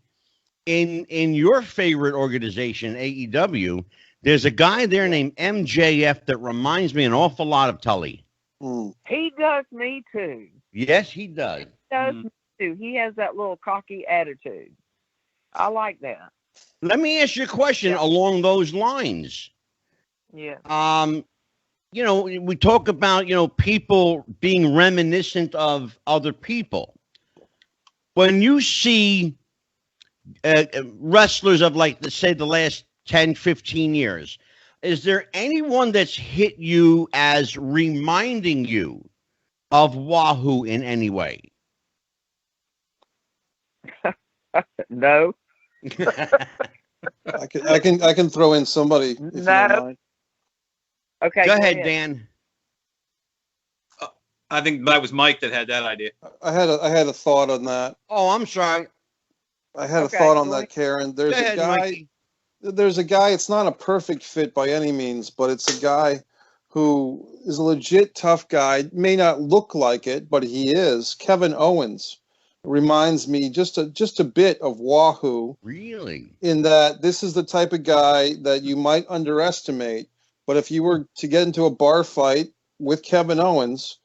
in your favorite organization, AEW. There's a guy there named MJF that reminds me an awful lot of Tully. He does me too. Yes, he does. He does me too. He has that little cocky attitude. I like that. Let me ask you a question along those lines. Yeah. We talk about, people being reminiscent of other people. when you see wrestlers of, like, let's say, the last 10, 15 years, is there anyone that's hit you as reminding you of Wahoo in any way? No. I can throw in somebody if you don't mind. Okay. Go ahead, Dan. I think that was Mike that had that idea. I had a thought on that. Oh, I'm sorry. I had a thought on that, Karen. Go ahead, Mikey. There's a guy, it's not a perfect fit by any means, but it's a guy who is a legit tough guy. May not look like it, but he is. Kevin Owens reminds me just a bit of Wahoo. Really? In that this is the type of guy that you might underestimate, but if you were to get into a bar fight with Kevin Owens,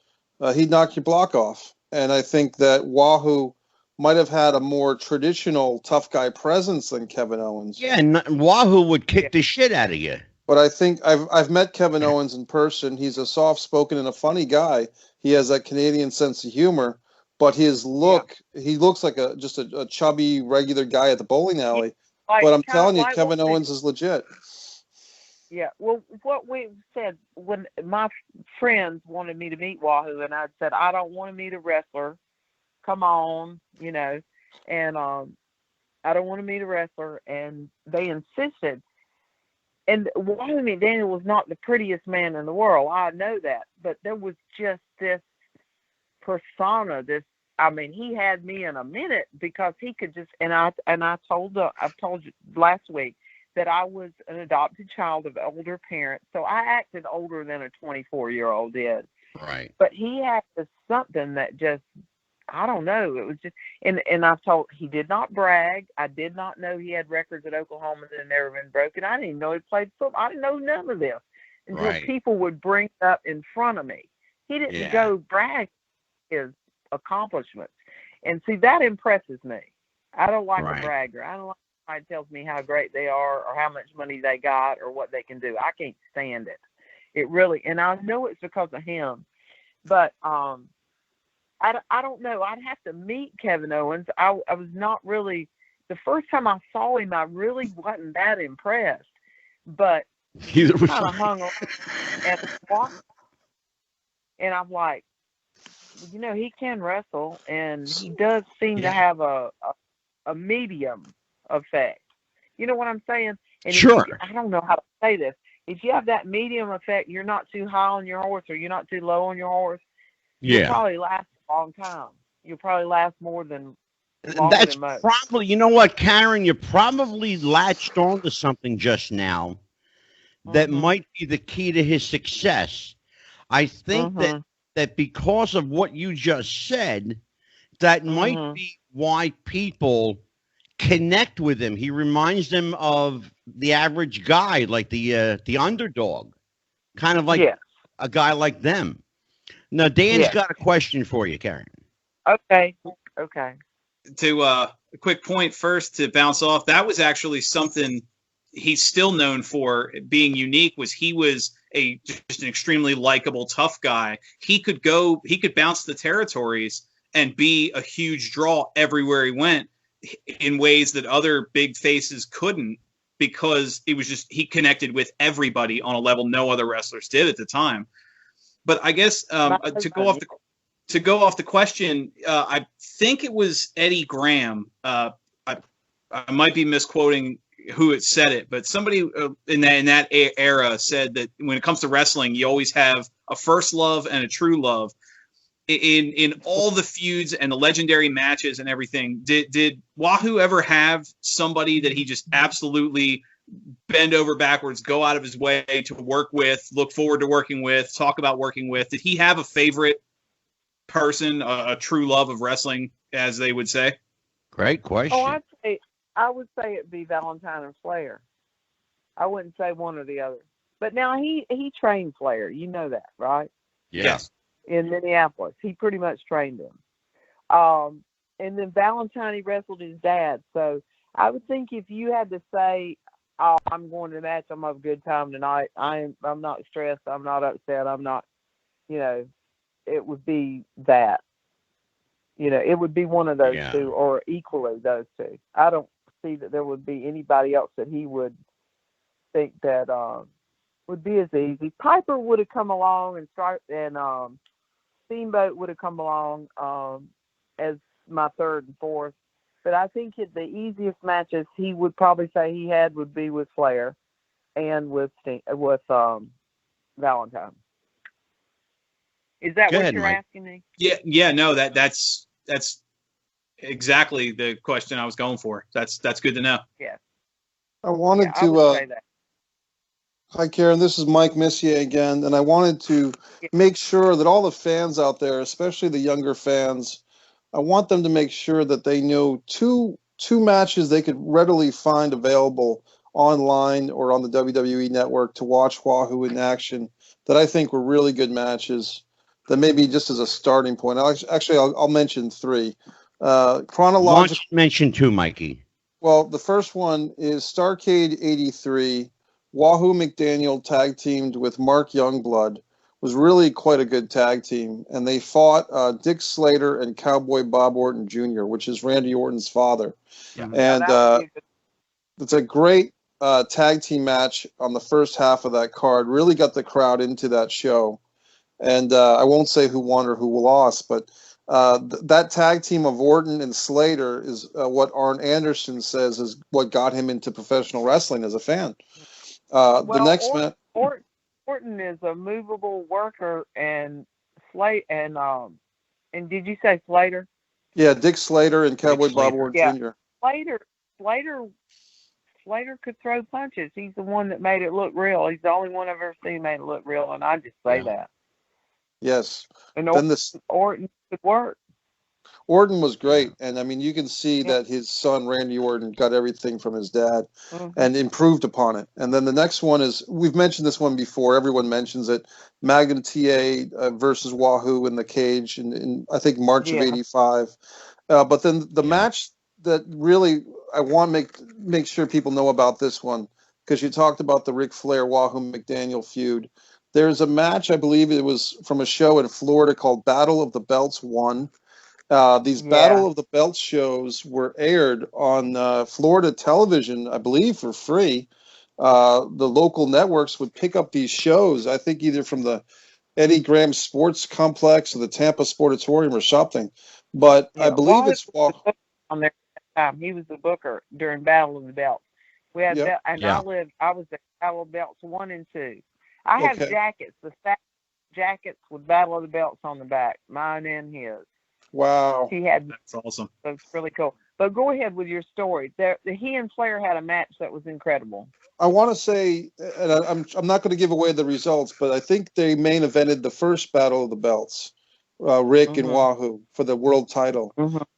he'd knock your block off. And I think that Wahoo might have had a more traditional tough guy presence than Kevin Owens. Yeah, and Wahoo would kick the shit out of you. But I think I've met Kevin Owens in person. He's a soft-spoken and a funny guy. He has that Canadian sense of humor, but his look, he looks like just a chubby, regular guy at the bowling alley. But I'm telling you, Kevin Owens is legit. Yeah, well, what we said when my friends wanted me to meet Wahoo, and I said, I don't want to meet a wrestler. Come on, and I don't want to meet a wrestler. And they insisted. And Wahoo McDaniel was not the prettiest man in the world. I know that. But there was just this persona, he had me in a minute because he could just, I've told you last week that I was an adopted child of older parents. So I acted older than a 24-year-old did. Right. But he had something that just, I don't know. It was just, and I've told, he did not brag. I did not know he had records at Oklahoma that had never been broken. I didn't even know he played football. I didn't know none of this until people would bring it up in front of me. He didn't go brag his accomplishments. And see, that impresses me. I don't like a bragger. I don't like somebody tells me how great they are or how much money they got or what they can do. I can't stand it. It really, and I know it's because of him, but I don't know. I'd have to meet Kevin Owens. I was not really, the first time I saw him, I really wasn't that impressed. But he kind of hung on at the spot. And I'm like, he can wrestle, and he does seem to have a medium effect. You know what I'm saying? And sure. I don't know how to say this. If you have that medium effect, you're not too high on your horse or you're not too low on your horse. You'll probably last a long time. You'll probably last more than that's than most. Probably, you know what, Karen, you probably latched onto something just now that might be the key to his success. I think that because of what you just said, that might be why people connect with him. He reminds them of the average guy, like the underdog, kind of like a guy like them. Now, Dan's got a question for you, Karen. Okay. To a quick point first to bounce off, that was actually something he's still known for being unique. Was he was just an extremely likable, tough guy. He could bounce the territories and be a huge draw everywhere he went in ways that other big faces couldn't, because it was just, he connected with everybody on a level no other wrestlers did at the time. But I guess to go off the question, I think it was Eddie Graham. I might be misquoting who had said it, but somebody in that era said that when it comes to wrestling, you always have a first love and a true love. In all the feuds and the legendary matches and everything, did Wahoo ever have somebody that he just absolutely bend over backwards, go out of his way to work with, look forward to working with, talk about working with? Did he have a favorite person, a true love of wrestling, as they would say? Great question. Oh, I would say it'd be Valentine and Flair. I wouldn't say one or the other. But now he trained Flair. You know that, right? Yes. In Minneapolis. He pretty much trained him. And then Valentine, he wrestled his dad. So I would think if you had to say, oh, I'm going to the match, I'm having a good time tonight, I'm not stressed, I'm not upset, I'm not, it would be that. it would be one of those Yeah. two, or equally those two. I don't see that there would be anybody else that he would think that would be as easy. Piper would have come along, and Steamboat would have come along as my third and fourth. But I think the easiest matches he would probably say he had would be with Flair and with Valentine. Is that Go what ahead, you're Mike. asking me? Yeah, no, that's exactly the question I was going for. That's good to know. Yeah. I wanted I would say that. Hi, Karen. This is Mike Messier again, and I wanted to make sure that all the fans out there, especially the younger fans, I want them to make sure that they know two matches they could readily find available online or on the WWE Network to watch Wahoo in action that I think were really good matches. That maybe just as a starting point. I'll mention three. Chronological. Mention two, Mikey. Well, the first one is Starrcade 83. Wahoo McDaniel tag teamed with Mark Youngblood. Was really quite a good tag team. And they fought Dick Slater and Cowboy Bob Orton Jr., which is Randy Orton's father. Yeah. And it's a great tag team match on the first half of that card. Really got the crowd into that show. And I won't say who won or who lost, but that tag team of Orton and Slater is what Arn Anderson says is what got him into professional wrestling as a fan. The next match. Orton is a movable worker, and and did you say Slater? Yeah, Dick Slater and Cowboy Bob Orton Jr. Slater could throw punches. He's the one that made it look real. He's the only one I've ever seen made it look real, and I just say that. Yes. And Orton could work. Orton was great, and I mean, you can see that his son Randy Orton got everything from his dad and improved upon it. And then the next one is, we've mentioned this one before, everyone mentions it, Magnum TA versus Wahoo in the cage in I think March of '85. But then the match that really I want to make sure people know about this one, because you talked about the Ric Flair Wahoo McDaniel feud. There's a match, I believe it was from a show in Florida called Battle of the Belts 1. These Battle of the Belts shows were aired on Florida television, I believe, for free. The local networks would pick up these shows, I think either from the Eddie Graham Sports Complex or the Tampa Sportatorium or something. But I believe it's on there at the time. He was the booker during Battle of the Belts. We had I was at Battle of the Belts 1 and 2. I have jackets, the jackets with Battle of the Belts on the back, mine and his. Wow. That's awesome. That's really cool. But go ahead with your story. He and Flair had a match that was incredible. I want to say, and I'm not going to give away the results, but I think they main evented the first Battle of the Belts, Rick and Wahoo, for the world title.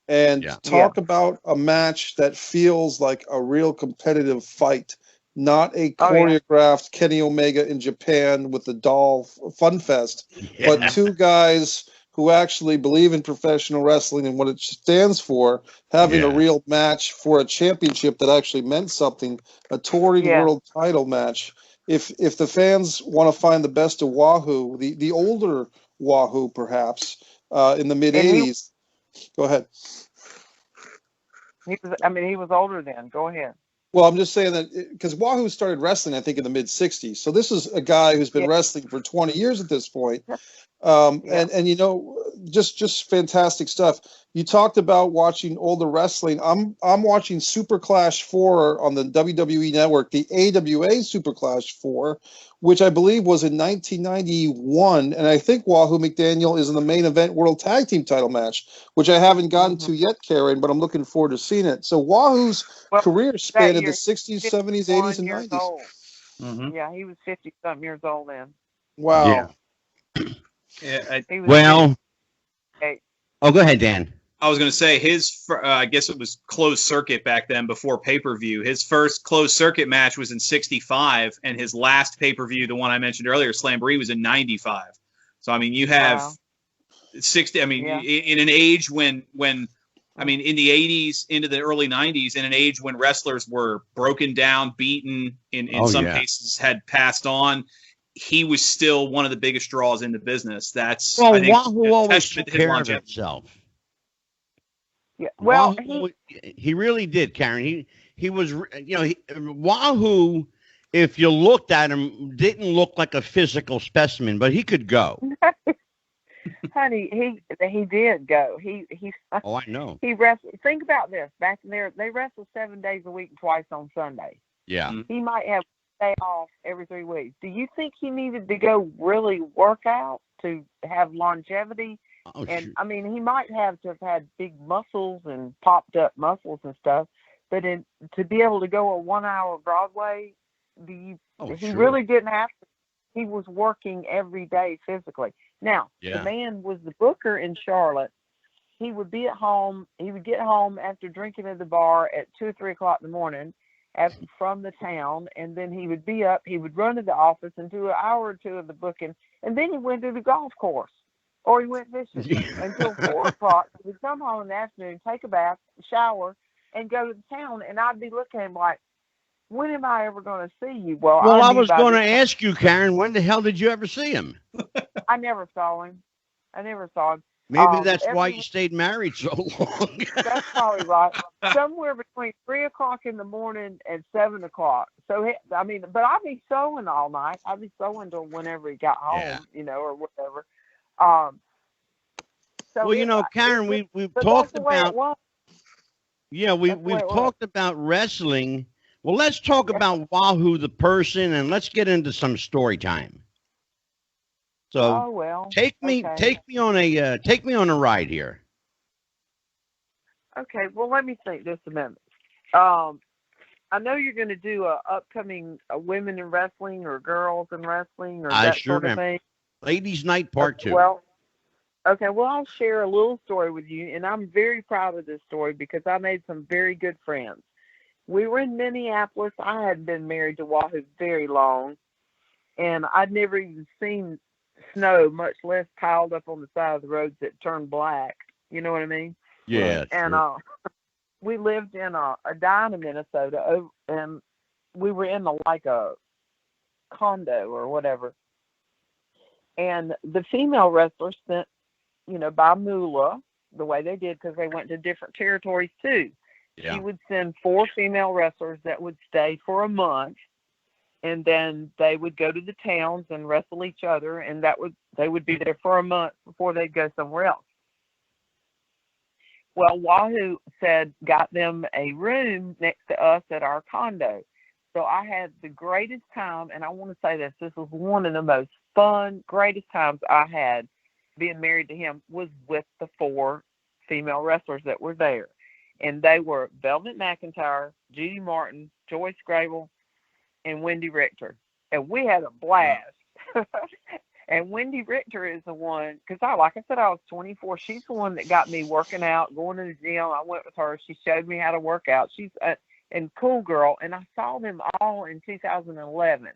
And talk about a match that feels like a real competitive fight, not a choreographed Kenny Omega in Japan with the doll fun fest, but two guys who actually believe in professional wrestling and what it stands for, having a real match for a championship that actually meant something, a touring world title match. If the fans want to find the best of Wahoo, the older Wahoo perhaps, in the mid-'80s, go ahead. He was older then. Go ahead. Well, I'm just saying that because Wahoo started wrestling, I think, in the mid-'60s. So this is a guy who's been wrestling for 20 years at this point. And you know, just fantastic stuff. You talked about watching older wrestling. I'm watching Super Clash 4 on the WWE Network, the AWA Super Clash 4, which I believe was in 1991, and I think Wahoo McDaniel is in the main event World Tag Team title match, which I haven't gotten to yet, Karen, but I'm looking forward to seeing it. So Wahoo's career spanned the 60s, 70s, 80s, and 90s. Yeah, he was 50-something years old then. Wow. Go ahead, Dan. I was going to say I guess it was closed circuit back then before pay-per-view. His first closed circuit match was in '65, and his last pay-per-view, the one I mentioned earlier, Slamboree, was in '95. So, I mean, you have 60. I mean, in an age when in the '80s into the early '90s, in an age when wrestlers were broken down, beaten, in some cases had passed on, he was still one of the biggest draws in the business. Wahoo always took care of himself. Yeah. Well, he really did, Karen. He was, Wahoo, if you looked at him, didn't look like a physical specimen, but he could go. honey, he did go. Oh, I know. He wrestled. Think about this. Back there, they wrestle 7 days a week, twice on Sunday. Yeah. He might have a day off every 3 weeks. Do you think he needed to go really work out to have longevity? Oh, And shoot. I mean, he might have to have had big muscles and popped up muscles and stuff, but to be able to go a 1 hour Broadway, he Sure. really didn't have to. He was working every day physically. Now, Yeah. the man was the booker in Charlotte. He would be at home. He would get home after drinking at the bar at 2 or 3 o'clock in the morning from the town, and then he would be up. He would run to the office and do an hour or two of the booking, and then he went to the golf course or he went fishing until 4 o'clock. He would come home in the afternoon, take a bath, shower, and go to the town. And I'd be looking at him like, when am I ever going to see you? Well, I was going to ask you, Karen, when the hell did you ever see him? I never saw him. Maybe that's why you stayed married so long. That's probably right. Somewhere between 3 o'clock in the morning and 7 o'clock. So, I mean, but I'd be sewing all night. I'd be sewing till whenever he got home, or whatever. Well, Karen, we've talked about. Yeah, we've talked about wrestling. Well, let's talk about Wahoo the person, and let's get into some story time. So, take me on a ride here. Okay, well, let me think just a minute. I know you're going to do a upcoming women in wrestling or girls in wrestling or that sort of thing. Ladies' Night Part 2. Well, I'll share a little story with you, and I'm very proud of this story because I made some very good friends. We were in Minneapolis. I hadn't been married to Wahoo very long, and I'd never even seen snow, much less piled up on the side of the roads that turned black. You know what I mean? Yeah. And we lived in Edina, Minnesota, and we were in a condo or whatever. And the female wrestlers sent, by Moolah, the way they did, because they went to different territories too. Yeah. She would send 4 female wrestlers that would stay for a month, and then they would go to the towns and wrestle each other, and they would be there for a month before they'd go somewhere else. Well, Wahoo got them a room next to us at our condo. So I had the greatest time, and I want to say this was one of the most fun, greatest times I had being married to him was with the 4 female wrestlers that were there. And they were Velvet McIntyre, Judy Martin, Joyce Grable, and Wendy Richter. And we had a blast. And Wendy Richter is the one, because like I said, I was 24. She's the one that got me working out, going to the gym. I went with her. She showed me how to work out. She's a cool girl. And I saw them all in 2011.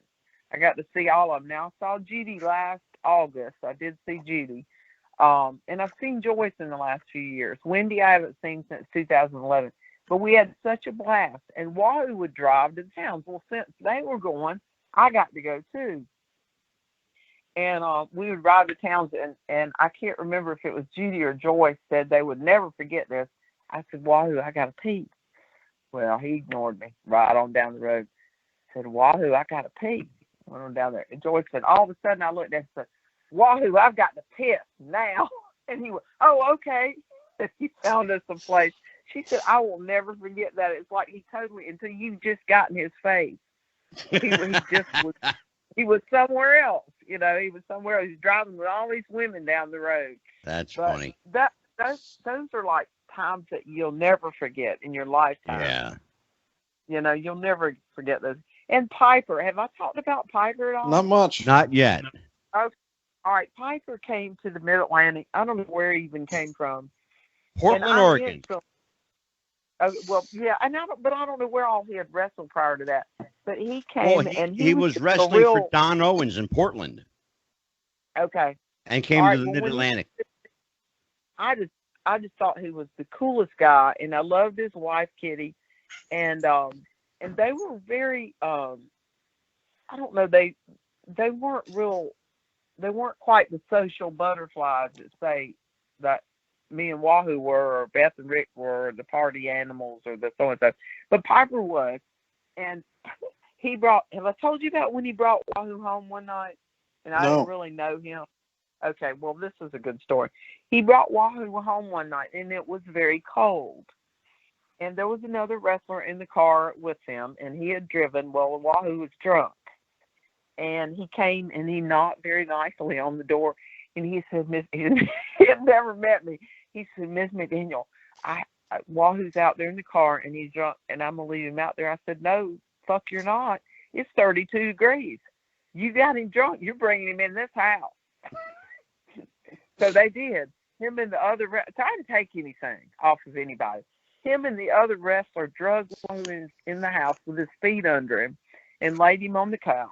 I got to see all of them. Now, I saw Judy last August. I did see Judy. And I've seen Joyce in the last few years. Wendy, I haven't seen since 2011. But we had such a blast. And Wahoo would drive to the towns. Well, since they were going, I got to go too. And we would ride to towns, and I can't remember if it was Judy or Joyce said they would never forget this. I said, Wahoo, I got to pee. Well, he ignored me right on down the road. I said, Wahoo, I got to pee. Went on down there. And Joyce said, all of a sudden I looked at him and said, Wahoo, I've got to piss now. And he went, oh, okay. And he found us a place. She said, I will never forget that. It's like he totally, until you just got in his face. He was somewhere else. He was somewhere else. He was driving with all these women down the road. That's funny. Those are like times that you'll never forget in your lifetime. Yeah. You'll never forget those. And Piper, have I talked about Piper at all? Not much. Not yet. Okay. All right. Piper came to the Mid-Atlantic. I don't know where he even came from. Portland, Oregon. Well, yeah, I don't know where all he had wrestled prior to that. But he came and he was wrestling for Don Owens in Portland. Okay. And came to the Mid-Atlantic. I just thought he was the coolest guy, and I loved his wife Kitty, and they were very I don't know, they weren't quite the social butterflies that say that me and Wahoo were, or Beth and Rick were, the party animals, or the so and so. But Piper was, and he brought. Have I told you about when he brought Wahoo home one night? And I didn't really know him. Okay, well, this is a good story. He brought Wahoo home one night, and it was very cold. And there was another wrestler in the car with him, and he had driven. Well, Wahoo was drunk. And he came, and he knocked very nicely on the door. And he said, he had never met me. He said, Miss McDaniel, Wahoo's out there in the car, and he's drunk, and I'm going to leave him out there. I said, no, fuck, you're not. It's 32 degrees. You got him drunk. You're bringing him in this house. So they did. Him and the other, so I didn't take anything off of anybody. Him and the other wrestler drugged Wahoo in the house with his feet under him and laid him on the couch.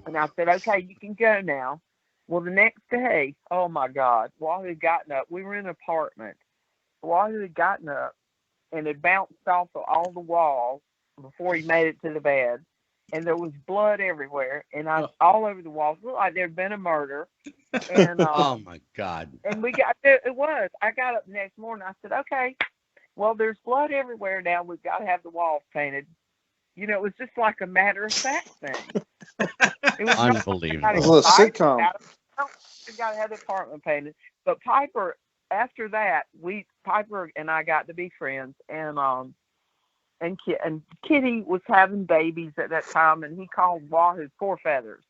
And I said, okay, you can go now. Well, the next day, oh my God, Wahoo had gotten up. We were in an apartment. Wahoo had gotten up and had bounced off of all the walls before he made it to the bed. And there was blood everywhere, and all over the walls. It looked like there'd been a murder. And oh my God! And it was. I got up the next morning. I said, okay, well, there's blood everywhere now. We've got to have the walls painted. You know, it was just like a matter of fact thing. It was unbelievable. It was a sitcom. We got to have the apartment painted. But Piper, after that, Piper and I got to be friends, and Kitty was having babies at that time, and he called Wahoo Four Feathers.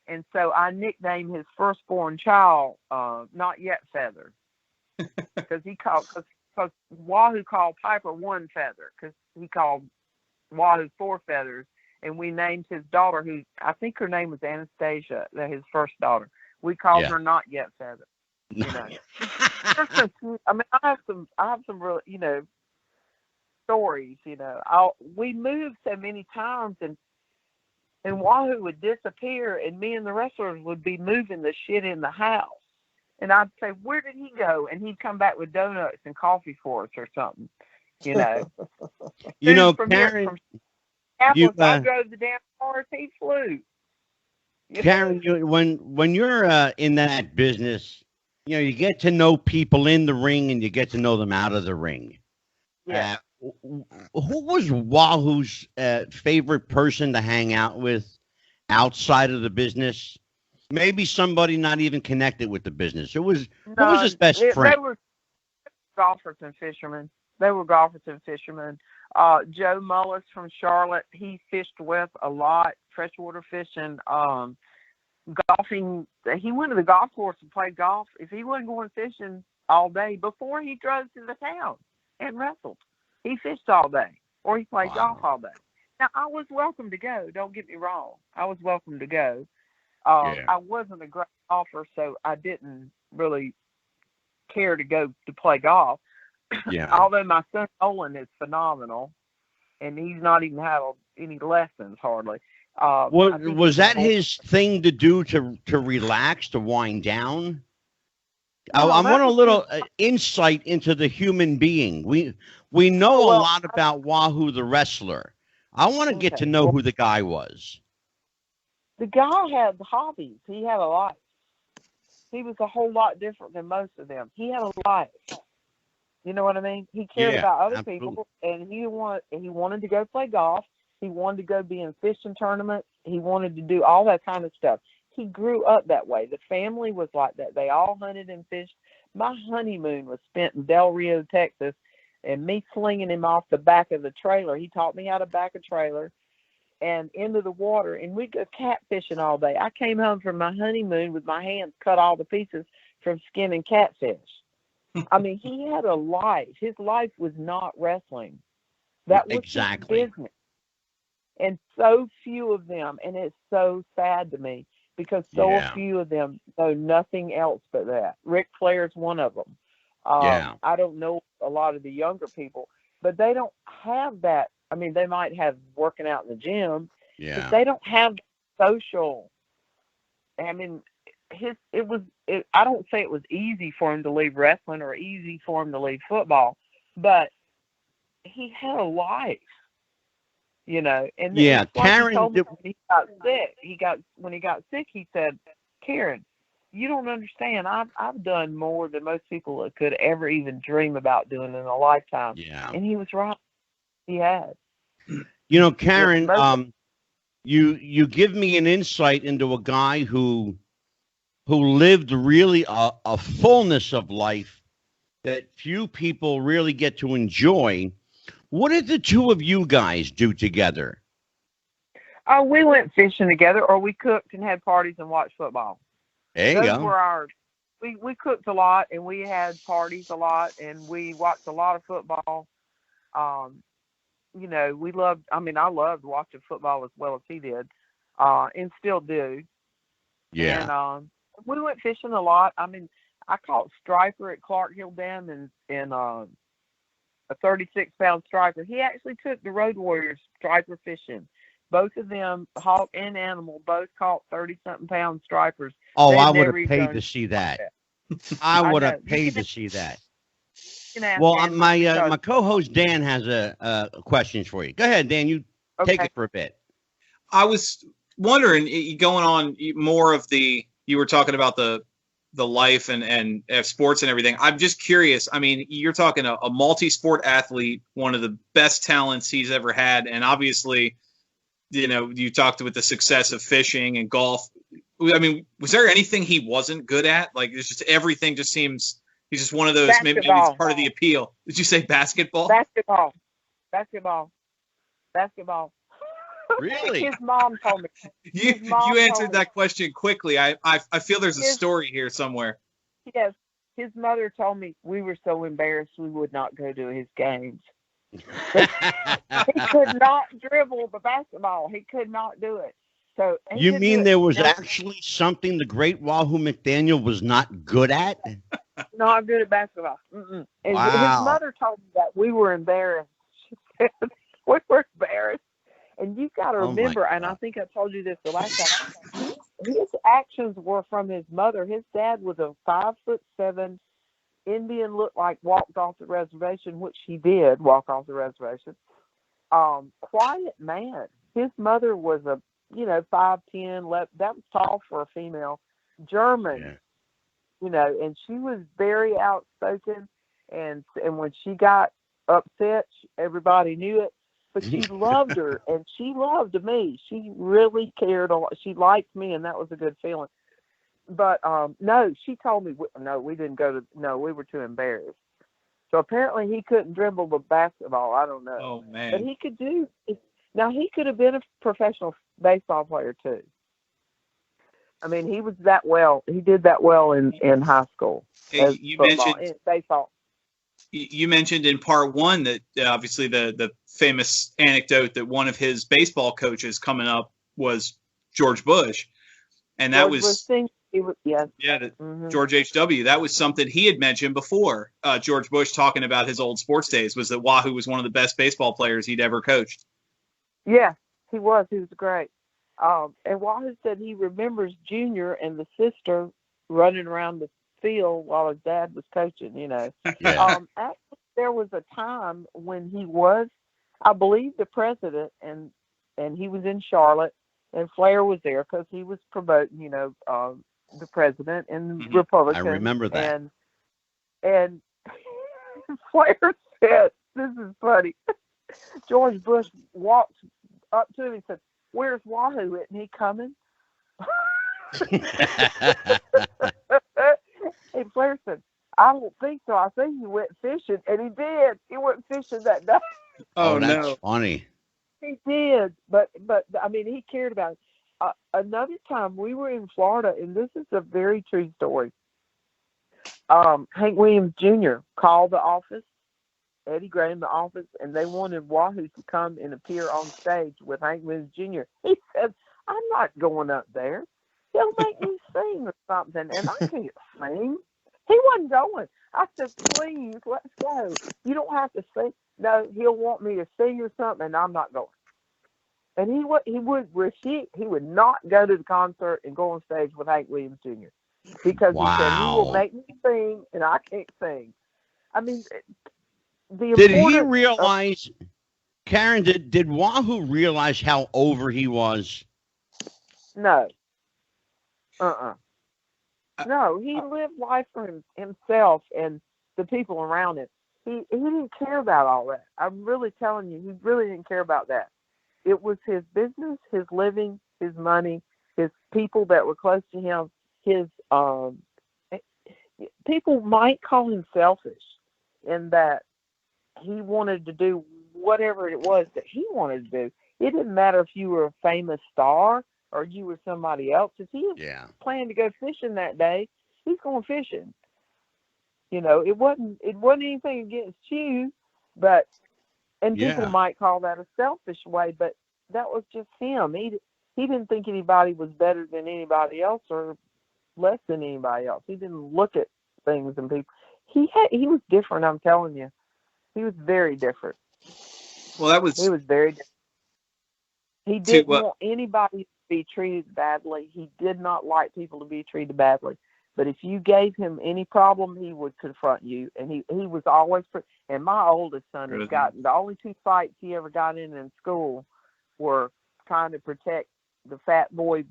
And so I nicknamed his firstborn child Not Yet Feather, because Wahoo called Piper One Feather, because he called Wahoo Four Feathers, and we named his daughter, who I think her name was Anastasia, his first daughter. We called her Not Yet Feather. You know, I mean, I have some real, you know, stories. You know, we moved so many times, and Wahoo would disappear, and me and the wrestlers would be moving the shit in the house. And I'd say, where did he go? And he'd come back with donuts and coffee for us or something, you know. You know, from Karen, I drove the damn cars, he flew. Karen, when you're in that business, you know, you get to know people in the ring and you get to know them out of the ring. Yeah. Who was Wahoo's favorite person to hang out with outside of the business? Maybe somebody not even connected with the business. Who was his best friend? They were golfers and fishermen. Joe Mullis from Charlotte, he fished with a lot, freshwater fishing, golfing. He went to the golf course and played golf. If he wasn't going fishing all day, before he drove to the town and wrestled, he fished all day, or he played golf all day. Now, I was welcome to go. Don't get me wrong. I was welcome to go. I wasn't a great golfer, so I didn't really care to go to play golf. Yeah. Although my son Nolan is phenomenal, and he's not even had any lessons hardly. Was that his thing to do to relax, to wind down? I want a little insight into the human being. We know a lot about Wahoo the wrestler. I want to get to know who the guy was. The guy had hobbies. He had a life. He was a whole lot different than most of them. He had a life. You know what I mean? He cared about other people, and he wanted to go play golf. He wanted to go be in fishing tournaments. He wanted to do all that kind of stuff. He grew up that way. The family was like that. They all hunted and fished. My honeymoon was spent in Del Rio, Texas, and me slinging him off the back of the trailer. He taught me how to back a trailer and into the water, and we'd go catfishing all day. I came home from my honeymoon with my hands cut all the pieces from skinning catfish. I mean, he had a life. His life was not wrestling. That was his business. And so few of them, and it's so sad to me, because so few of them know nothing else but that. Ric Flair's one of them. I don't know a lot of the younger people, but they don't have that. I mean, they might have working out in the gym, but they don't have social. I mean, I don't say it was easy for him to leave wrestling or easy for him to leave football, but he had a life, you know. And Karen, when he got sick, he said, Karen, you don't understand. I've done more than most people could ever even dream about doing in a lifetime. Yeah. And he was right. He had. You know, Karen, you give me an insight into a guy who lived really a fullness of life that few people really get to enjoy. What did the two of you guys do together? Oh, we went fishing together, or we cooked and had parties and watched football. There you Those go. were our. We cooked a lot, and we had parties a lot, and we watched a lot of football. You know, we loved. I mean, I loved watching football as well as he did, and still do. Yeah. And we went fishing a lot. I mean, I caught striper at Clark Hill Dam in a 36-pound striper. He actually took the Road Warriors striper fishing. Both of them, hawk and animal, both caught 30-something pound stripers. Oh, They'd I would never have even paid done to see that. that. I I would know. have paid to see that. You can ask Well, Dan my because- co-host Dan has a questions for you. Go ahead, Dan. You take Okay. it for a bit. I was wondering, going on more of you were talking about the life and sports and everything. I'm just curious. I mean, you're talking a multi-sport athlete, one of the best talents he's ever had. And obviously, you know, you talked with the success of fishing and golf. I mean, was there anything he wasn't good at? Like, it's just everything just seems he's just one of those. Maybe it's part of the appeal. Did you say basketball? Basketball. Really? His mom told me. You answered that question quickly. I feel there's a story here somewhere. Yes. His mother told me we were so embarrassed we would not go to his games. He could not dribble the basketball. He could not do it. So you mean there was actually something the great Wahoo McDaniel was not good at? Not good at basketball. Mm-mm. And Wow. his mother told me that we were embarrassed. She said we were embarrassed. And you got to remember, and I think I told you this the last time, his actions were from his mother. His dad was a 5'7" Indian, looked like walked off the reservation, which he did walk off the reservation. Quiet man. His mother was a 5'10", that was tall for a female, German, and she was very outspoken. And when she got upset, everybody knew it. But she loved her, and she loved me. She really cared a lot. She liked me, and that was a good feeling. But no, she told me we didn't go to. No, we were too embarrassed. So apparently he couldn't dribble the basketball. I don't know. Oh man! But he could do. Now he could have been a professional baseball player too. I mean, he was that well. He did that well in high school. Hey, you mentioned baseball. You mentioned in part one that obviously the famous anecdote that one of his baseball coaches coming up was George Bush, and that George H.W. That was something he had mentioned before. George Bush talking about his old sports days was that Wahoo was one of the best baseball players he'd ever coached. Yeah, he was. He was great. And Wahoo said he remembers Junior and the sister running around the field while his dad was coaching, Yeah. Actually, there was a time when he was, I believe, the president, and he was in Charlotte, and Flair was there because he was promoting, the president and Republican. I remember that. And Flair said, this is funny, George Bush walked up to him and said, "Where's Wahoo? Isn't he coming?" And Flair said, "I don't think so. I think he went fishing." And he did. He went fishing that day. Oh, that's funny. He did. But I mean, he cared about it. Another time we were in Florida, and this is a very true story. Hank Williams Jr. called the office, Eddie Graham, the office, and they wanted Wahoo to come and appear on stage with Hank Williams Jr. He said, "I'm not going up there. He'll make me sing or something, and I can't sing." He wasn't going. I said, "Please, let's go. You don't have to sing." No, he'll want me to sing or something, and I'm not going. And he would refuse. He would not go to the concert and go on stage with Hank Williams Jr. because he said he will make me sing, and I can't sing. I mean, did he realize, Karen? Did Wahoo realize how over he was? No. No, he lived life for himself and the people around him. He didn't care about all that. I'm really telling you, he really didn't care about that. It was his business, his living, his money, his people that were close to him. His people might call him selfish in that he wanted to do whatever it was that he wanted to do. It didn't matter if you were a famous star or you were somebody else. If he was planning to go fishing that day, he's going fishing. You know, it wasn't anything against you, but people might call that a selfish way, but that was just him. He didn't think anybody was better than anybody else or less than anybody else. He didn't look at things and people. He was different. I'm telling you, he was very different. Well, he was very different. He didn't want anybody to be treated badly. He did not like people to be treated badly. But if you gave him any problem, he would confront you. And he was always. And my oldest son has gotten the only 2 fights he ever got in school were trying to protect the fat boy,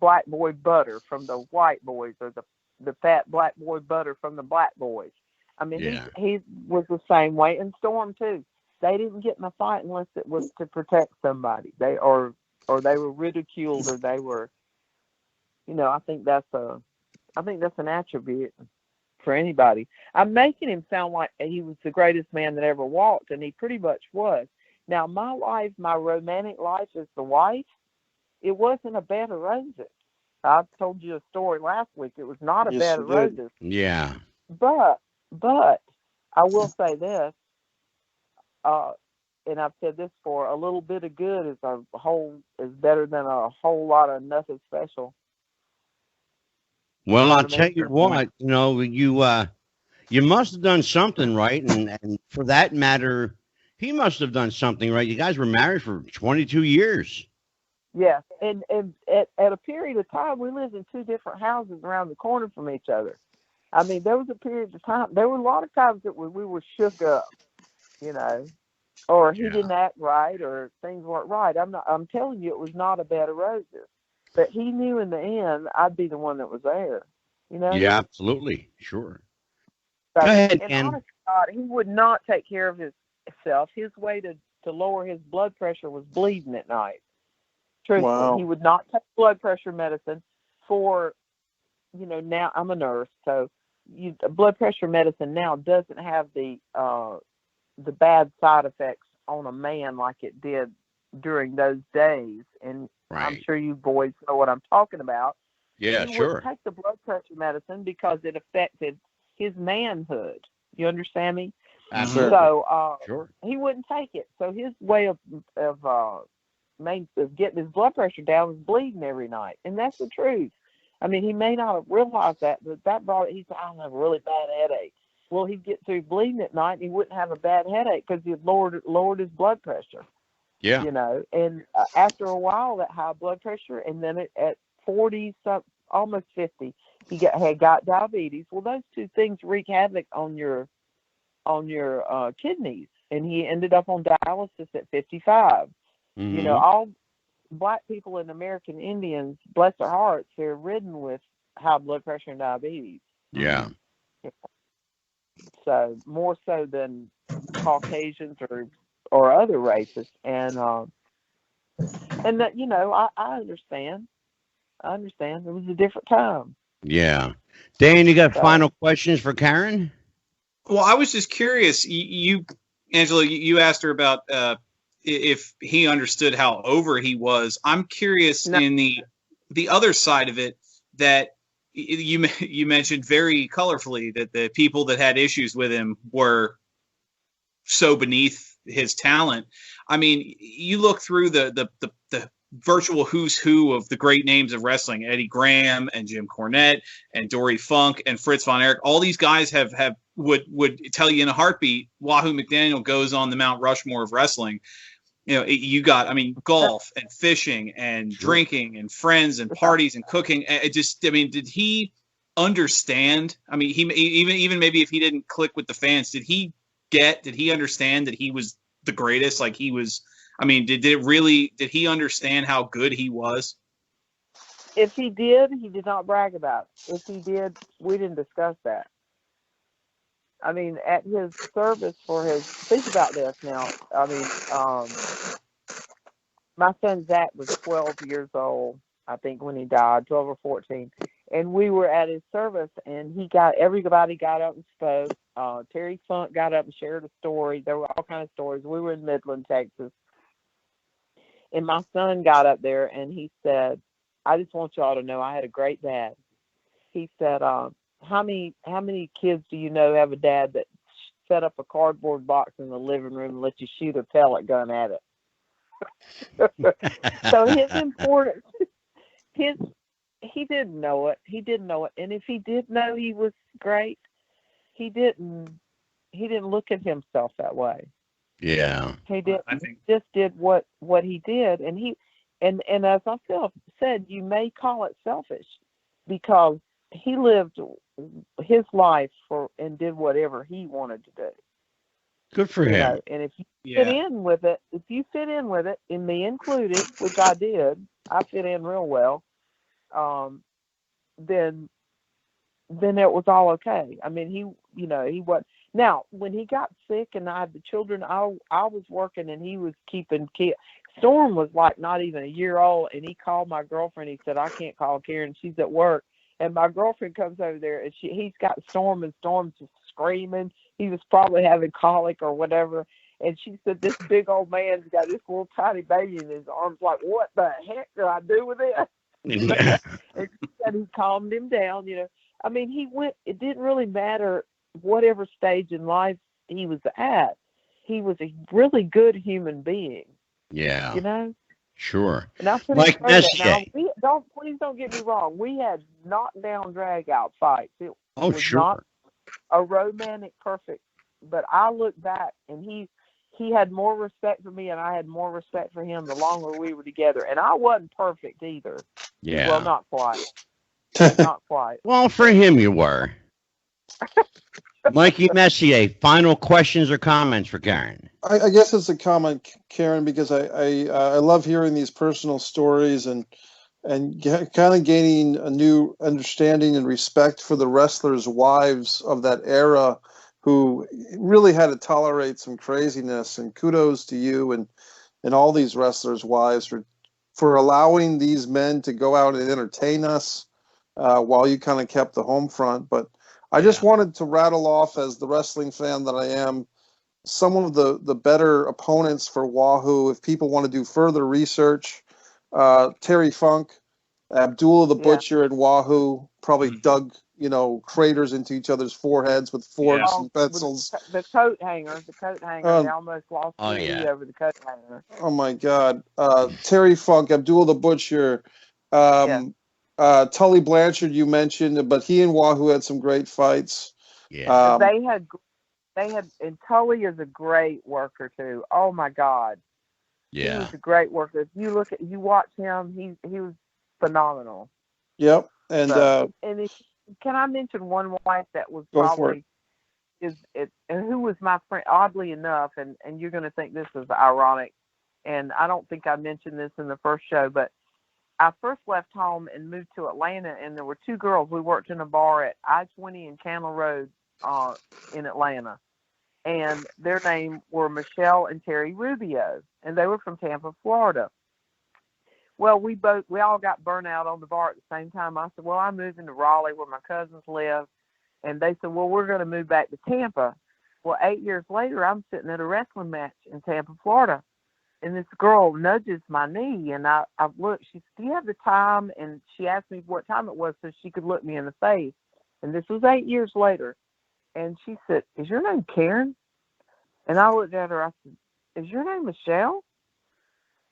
black boy butter from the white boys, or the fat black boy butter from the black boys. I mean, he was the same way. And Storm too. They didn't get in a fight unless it was to protect somebody. They were ridiculed, or they were. You know, I think that's an attribute for anybody. I'm making him sound like he was the greatest man that ever walked, and he pretty much was. Now, my life, my romantic life as the wife, it wasn't a bed of roses. I told you a story last week. It was not a bed of roses. Yeah. But I will say this, and I've said this before, a little bit of good is better than a whole lot of nothing special. Well, I'll tell you what, you know, you must have done something right, and for that matter, he must have done something right. You guys were married for 22 years. Yeah, and at a period of time, we lived in 2 different houses around the corner from each other. I mean, there was a period of time. There were a lot of times that we were shook up, you know, or he didn't act right, or things weren't right. I'm telling you, it was not a bed of roses. But he knew in the end, I'd be the one that was there, you know? Yeah, absolutely. Sure. So, go ahead, and honest to God, he would not take care of himself. His way to lower his blood pressure was bleeding at night. Truthfully, Wow. He would not take blood pressure medicine for, you know, now I'm a nurse, so blood pressure medicine now doesn't have the bad side effects on a man like it did during those days. And I'm sure you boys know what I'm talking about. Yeah, he sure. wouldn't take the blood pressure medicine because it affected his manhood. You understand me? Absolutely. So sure. He wouldn't take it. So his way of getting his blood pressure down was bleeding every night, and that's the truth. I mean, he may not have realized that, but that brought it. He said, "I have a really bad headache." Well, he'd get through bleeding at night, and he wouldn't have a bad headache because he had lowered his blood pressure. Yeah. You know, and after a while, that high blood pressure, and then at 40, almost 50, he had got diabetes. Well, those 2 things wreak havoc on your kidneys, and he ended up on dialysis at 55. Mm-hmm. You know, all Black people and American Indians, bless their hearts, they're ridden with high blood pressure and diabetes. Yeah. So more so than Caucasians or other races, and that, you know, I understand. It was a different time. Yeah. Dan, you got final questions for Karen? Well, I was just curious. You Angela, you asked her about if he understood how over he was. I'm curious in the other side of it, that you mentioned very colorfully that the people that had issues with him were so beneath his talent. I mean, you look through the virtual who's who of the great names of wrestling: Eddie Graham and Jim Cornette and Dory Funk and Fritz von Erich. All these guys would tell you in a heartbeat, Wahoo McDaniel goes on the Mount Rushmore of wrestling. You know, you got, I mean, golf and fishing and drinking and friends and parties and cooking. Did he understand? I mean, he even maybe if he didn't click with the fans, did he understand that he was the greatest? Like he was, I mean, did he understand how good he was? If he did, he did not brag about it. If he did, we didn't discuss that. I mean, at his service for his, think about this now. I mean, my son Zach was 12 years old, I think, when he died, 12 or 14. And we were at his service, and everybody got up and spoke. Terry Funk got up and shared a story. There were all kinds of stories. We were in Midland, Texas. And my son got up there, and he said, I just want y'all to know I had a great dad. He said, how many kids do you know have a dad that set up a cardboard box in the living room and let you shoot a pellet gun at it? So his importance, he didn't know it. He didn't know it. And if he did know he was great, he didn't look at himself that way. Yeah. He did. He just did what he did, and as I said, you may call it selfish because he lived his life and did whatever he wanted to do. Good for him. And if you fit in with it, and me included, which I did, I fit in real well. Then it was all okay. I mean, he was. Now, when he got sick and I had the children, I was working and he was keeping kids. Storm was like not even a year old, and he called my girlfriend. He said, I can't call Karen. She's at work. And my girlfriend comes over there, and he's got Storm, and Storm's just screaming. He was probably having colic or whatever. And she said, this big old man's got this little tiny baby in his arms. Like, what the heck do I do with this? And she said he calmed him down. I mean, it didn't really matter whatever stage in life he was at. He was a really good human being. Yeah. Sure. And I like Messier. Please don't get me wrong. We had knockdown, drag out fights. It was sure. not a romantic perfect, but I look back and he had more respect for me and I had more respect for him the longer we were together. And I wasn't perfect either. Yeah. Well, not quite. Not quite. Well, for him you were. Mikey Messier, final questions or comments for Karen? I guess it's a comment, Karen, because I love hearing these personal stories and kind of gaining a new understanding and respect for the wrestlers' wives of that era who really had to tolerate some craziness. And kudos to you and all these wrestlers' wives for allowing these men to go out and entertain us while you kind of kept the home front. But I just wanted to rattle off, as the wrestling fan that I am, some of the better opponents for Wahoo. If people want to do further research, Terry Funk, Abdullah the Butcher, and Wahoo probably dug, craters into each other's foreheads with forks and pencils. The coat hanger, they almost lost over the coat hanger. Oh my God. Terry Funk, Abdullah the Butcher, Tully Blanchard you mentioned, but he and Wahoo had some great fights. Yeah. They had, and Tully is a great worker too. Oh my God. Yeah. He was a great worker. If you watch him, he was phenomenal. Yep. And can I mention one wife that was probably and who was my friend, oddly enough, and you're going to think this is ironic, and I don't think I mentioned this in the first show, but I first left home and moved to Atlanta, and there were two girls. We worked in a bar at I-20 and Candle Road in Atlanta, and their names were Michelle and Terry Rubio, and they were from Tampa, Florida. Well, we all got burnt out on the bar at the same time. I said, well, I'm moving to Raleigh where my cousins live, and they said, well, we're going to move back to Tampa. Well, 8 years later, I'm sitting at a wrestling match in Tampa, Florida. And this girl nudges my knee, and I looked. She said, do you have the time? And she asked me what time it was so she could look me in the face. And this was 8 years later. And she said, is your name Karen? And I looked at her. I said, is your name Michelle?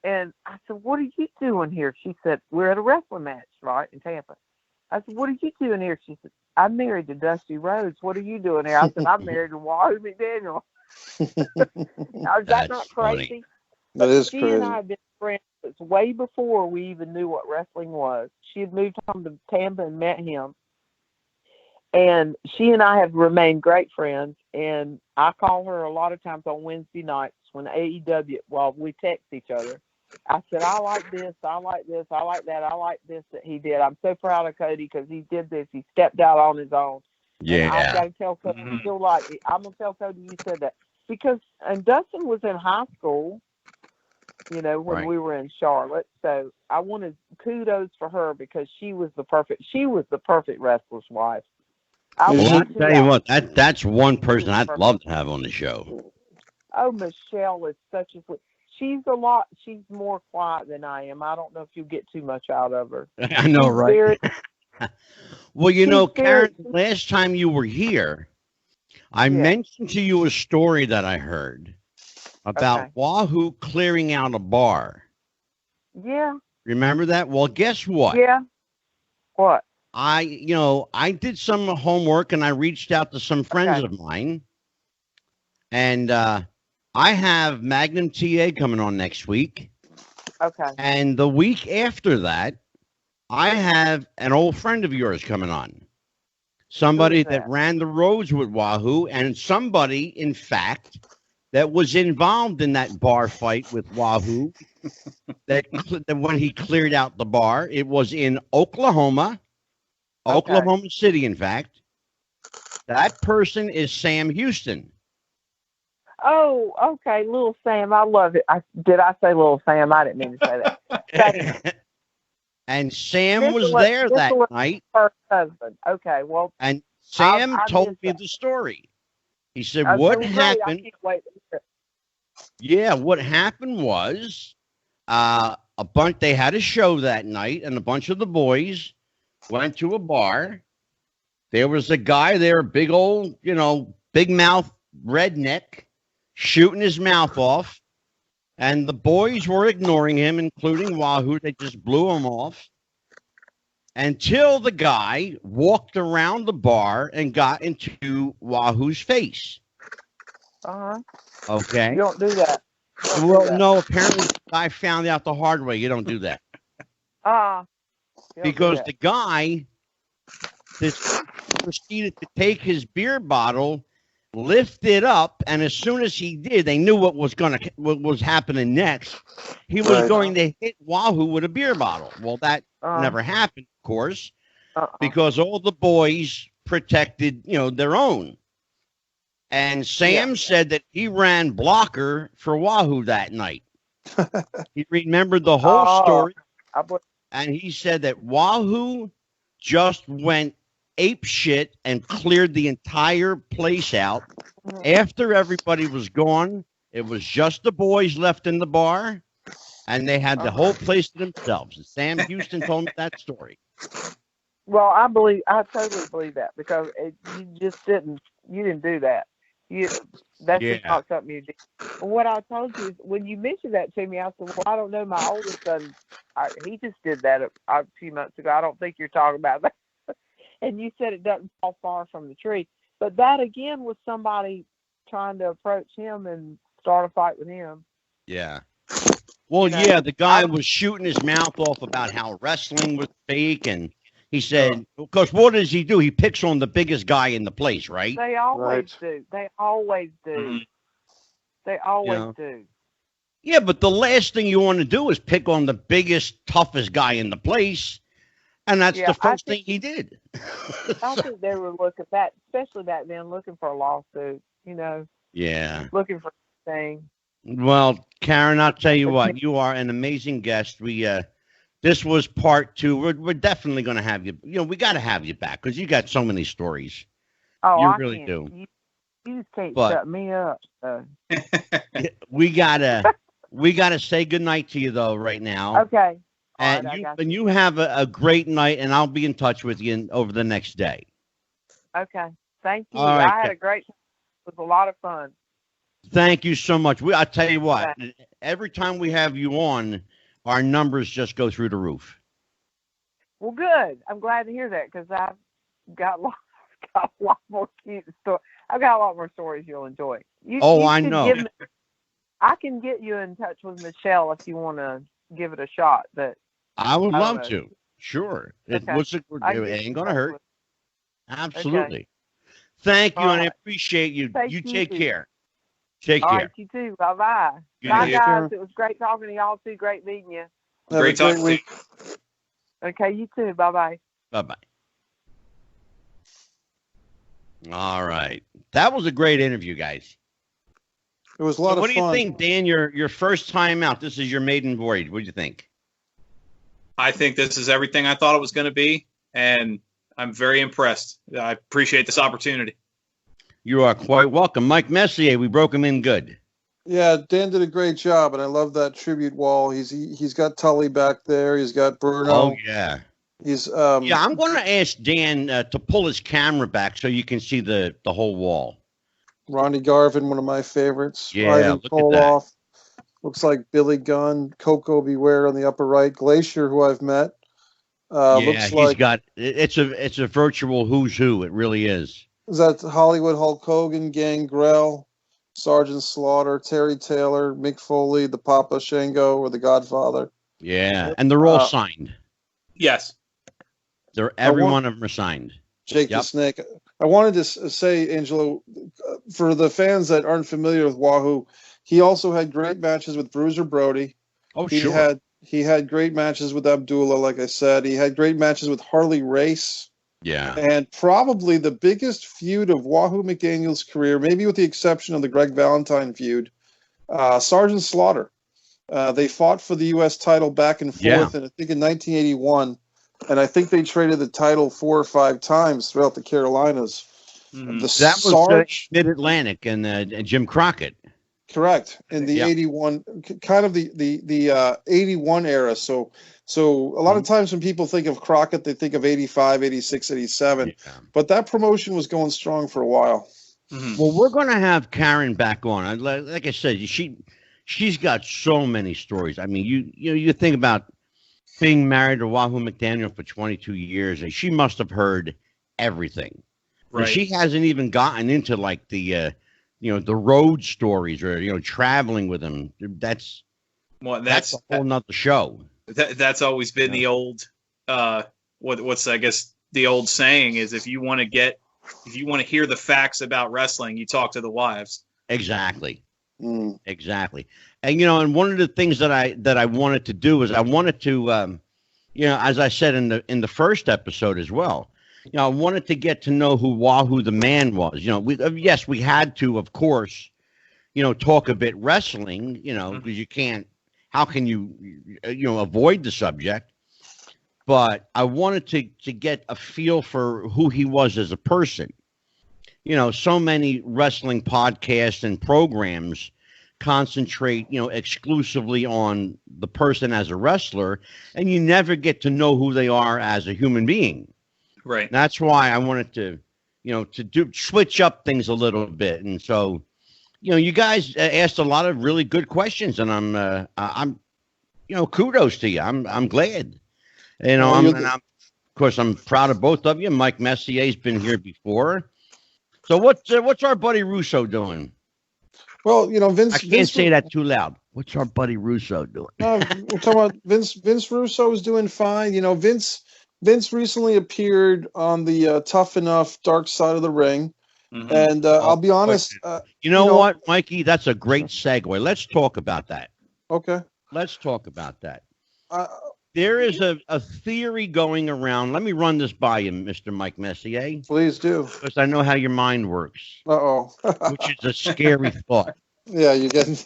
And I said, what are you doing here? She said, we're at a wrestling match, right, in Tampa. I said, what are you doing here? She said, I'm married to Dusty Rhodes. What are you doing here? I said, I'm married to Wahoo McDaniel. Now, is that not crazy? Funny. That is she crazy. and I have been friends way before we even knew what wrestling was. She had moved home to Tampa and met him. And she and I have remained great friends. And I call her a lot of times on Wednesday nights when AEW, while we text each other. I said, I like this, I like this, I like that, I like this that he did. I'm so proud of Cody because he did this. He stepped out on his own. And I've got to tell Cody, I feel like I'm going to tell Cody you said that. Because, and Dustin was in high school, you know, when we were in Charlotte. So I wanted kudos for her because she was the perfect wrestler's wife. I'll tell you what, that's one person I'd love to have on the show. Oh, Michelle is such a sweet. She's more quiet than I am. I don't know if you get too much out of her. I know, right? Well, you know, Karen, last time you were here, I mentioned to you a story that I heard about Wahoo clearing out a bar. Yeah. Remember that? Well, guess what? Yeah. What? I did some homework and I reached out to some friends of mine. And I have Magnum TA coming on next week. Okay. And the week after that, I have an old friend of yours coming on. Somebody that ran the roads with Wahoo, and somebody, in fact, that was involved in that bar fight with Wahoo. that when he cleared out the bar, it was in Oklahoma City, in fact. That person is Sam Houston. Oh, okay, Little Sam. I love it. Did I say Little Sam? I didn't mean to say that. And Sam was there that night. Her husband. Okay, well. And Sam told me the story. He said, "What happened?" Yeah, what happened was, they had a show that night, and a bunch of the boys went to a bar. There was a guy there, big old, big mouth redneck, shooting his mouth off. And the boys were ignoring him, including Wahoo. They just blew him off until the guy walked around the bar and got into Wahoo's face. Okay. You don't do that. No, apparently the guy found out the hard way. You don't do that. Because the guy proceeded to take his beer bottle, lift it up, and as soon as he did, they knew what was happening next. He was going to hit Wahoo with a beer bottle. Well, that never happened, of course, because all the boys protected, their own. And Sam said that he ran blocker for Wahoo that night. He remembered the whole story, and he said that Wahoo just went ape shit and cleared the entire place out. After everybody was gone, it was just the boys left in the bar, and they had the whole place to themselves. And Sam Houston told me that story. Well, I totally believe that because you didn't do that. That's just not something you did. What I told you is when you mentioned that to me, I said, well, I don't know. My oldest son, he just did that a few months ago. I don't think you're talking about that. And you said it doesn't fall far from the tree. But that, again, was somebody trying to approach him and start a fight with him. Yeah. Well, the guy was shooting his mouth off about how wrestling was fake. And he said, because what does he do? He picks on the biggest guy in the place, right? They always do. They always do. Mm-hmm. They always do. Yeah, but the last thing you want to do is pick on the biggest, toughest guy in the place. And that's the first thing he did. I think they were looking back, especially back then, looking for a lawsuit, Yeah. Looking for a thing. Well, Karen, I'll tell you what, you are an amazing guest. This was part 2. We're definitely going to have you. We got to have you back because you got so many stories. Oh, you really do. You just can't shut me up. We gotta say goodnight to you though right now. Okay. And you have a great night, and I'll be in touch with you over the next day. Okay. Thank you. Right, I had a great time. It was a lot of fun. Thank you so much. I tell you what, every time we have you on, our numbers just go through the roof. Well, good. I'm glad to hear that because I've got a lot more cute stories. I've got a lot more stories you'll enjoy. I know. I can get you in touch with Michelle if you want to give it a shot. But I would love to. Sure. Okay. It ain't going to hurt. Absolutely. Okay. Thank you, and I appreciate you. You take care. Take All care. right, you too. Bye-bye. Good Bye, night. guys. It was great talking to y'all, too. Great meeting you. Have Great a great talking to week. Okay, you too. Bye-bye. Bye-bye. All right. That was a great interview, guys. It was a lot of What do you fun. think, Dan? Your first time out. This is your maiden voyage. What do you think? I think this is everything I thought it was going to be, and I'm very impressed. I appreciate this opportunity. You are quite welcome. Mike Messier, we broke him in good. Yeah, Dan did a great job, and I love that tribute wall. He's got Tully back there. He's got Bruno. Oh, yeah. He's Yeah, I'm going to ask Dan to pull his camera back so you can see the whole wall. Ronnie Garvin, one of my favorites. Yeah, Ivan look at that. Koloff. Looks like Billy Gunn. Coco Beware on the upper right. Glacier, who I've met. Yeah, Looks he's like got it's a virtual who's who. It really is. is that Hollywood Hulk Hogan, Gangrel, Sergeant Slaughter, Terry Taylor, Mick Foley, the Papa Shango, or the Godfather. Yeah, and they're all signed. Yes. Every one of them are signed. Jake Yep. the Snake. I wanted to say, Angelo, for the fans that aren't familiar with Wahoo, he also had great matches with Bruiser Brody. Oh, He sure. had great matches with Abdullah, like I said. He had great matches with Harley Race. Yeah. And probably the biggest feud of Wahoo McDaniel's career, maybe with the exception of the Greg Valentine feud, Sergeant Slaughter. They fought for the U.S. title back and forth, Yeah. and I think in 1981. And I think they traded the title 4 or 5 times throughout the Carolinas. Mhm. The That was Sarge, Mid-Atlantic and Jim Crockett. correct, in the Yeah. 81, kind of the 81 era. So a lot of times when people think of Crockett, they think of 85, 86, 87. Yeah. But that promotion was going strong for a while. Mhm. Well, we're going to have Karen back on. Like I said, she's got so many stories. I mean, you think about being married to Wahoo McDaniel for 22 years, and she must have heard everything. And Right. she hasn't even gotten into like the road stories or traveling with him. That's Well, a whole nother show. that's always been the old what's I guess the old saying is if you want to hear the facts about wrestling, you talk to the wives. Exactly. Mm. Exactly. And one of the things that I wanted to do is I wanted to as I said in the first episode as well, I wanted to get to know who Wahoo the Man was. We had to, of course, talk a bit wrestling, because you can't, how can you avoid the subject? But I wanted to get a feel for who he was as a person. So many wrestling podcasts and programs concentrate, exclusively on the person as a wrestler, and you never get to know who they are as a human being. Right. And that's why I wanted to switch up things a little bit. And so, you guys asked a lot of really good questions, and I'm kudos to you. I'm glad. Of course, I'm proud of both of you. Mike Messier's been here before. So what's our buddy Russo doing? Well, Vince. I can't Vince, say that too loud. What's our buddy Russo doing? we're talking about Vince Russo is doing fine. Vince recently appeared on the Tough Enough Dark Side of the Ring, Mhm. and I'll be honest. You know what, Mikey? That's a great segue. Let's talk about that. Okay. Let's talk about that. Uh, There is a theory going around. Let me run this by you, Mr. Mike Messier, Please do. because I know how your mind works, Uh-oh. which is a scary thought. Yeah, you're getting.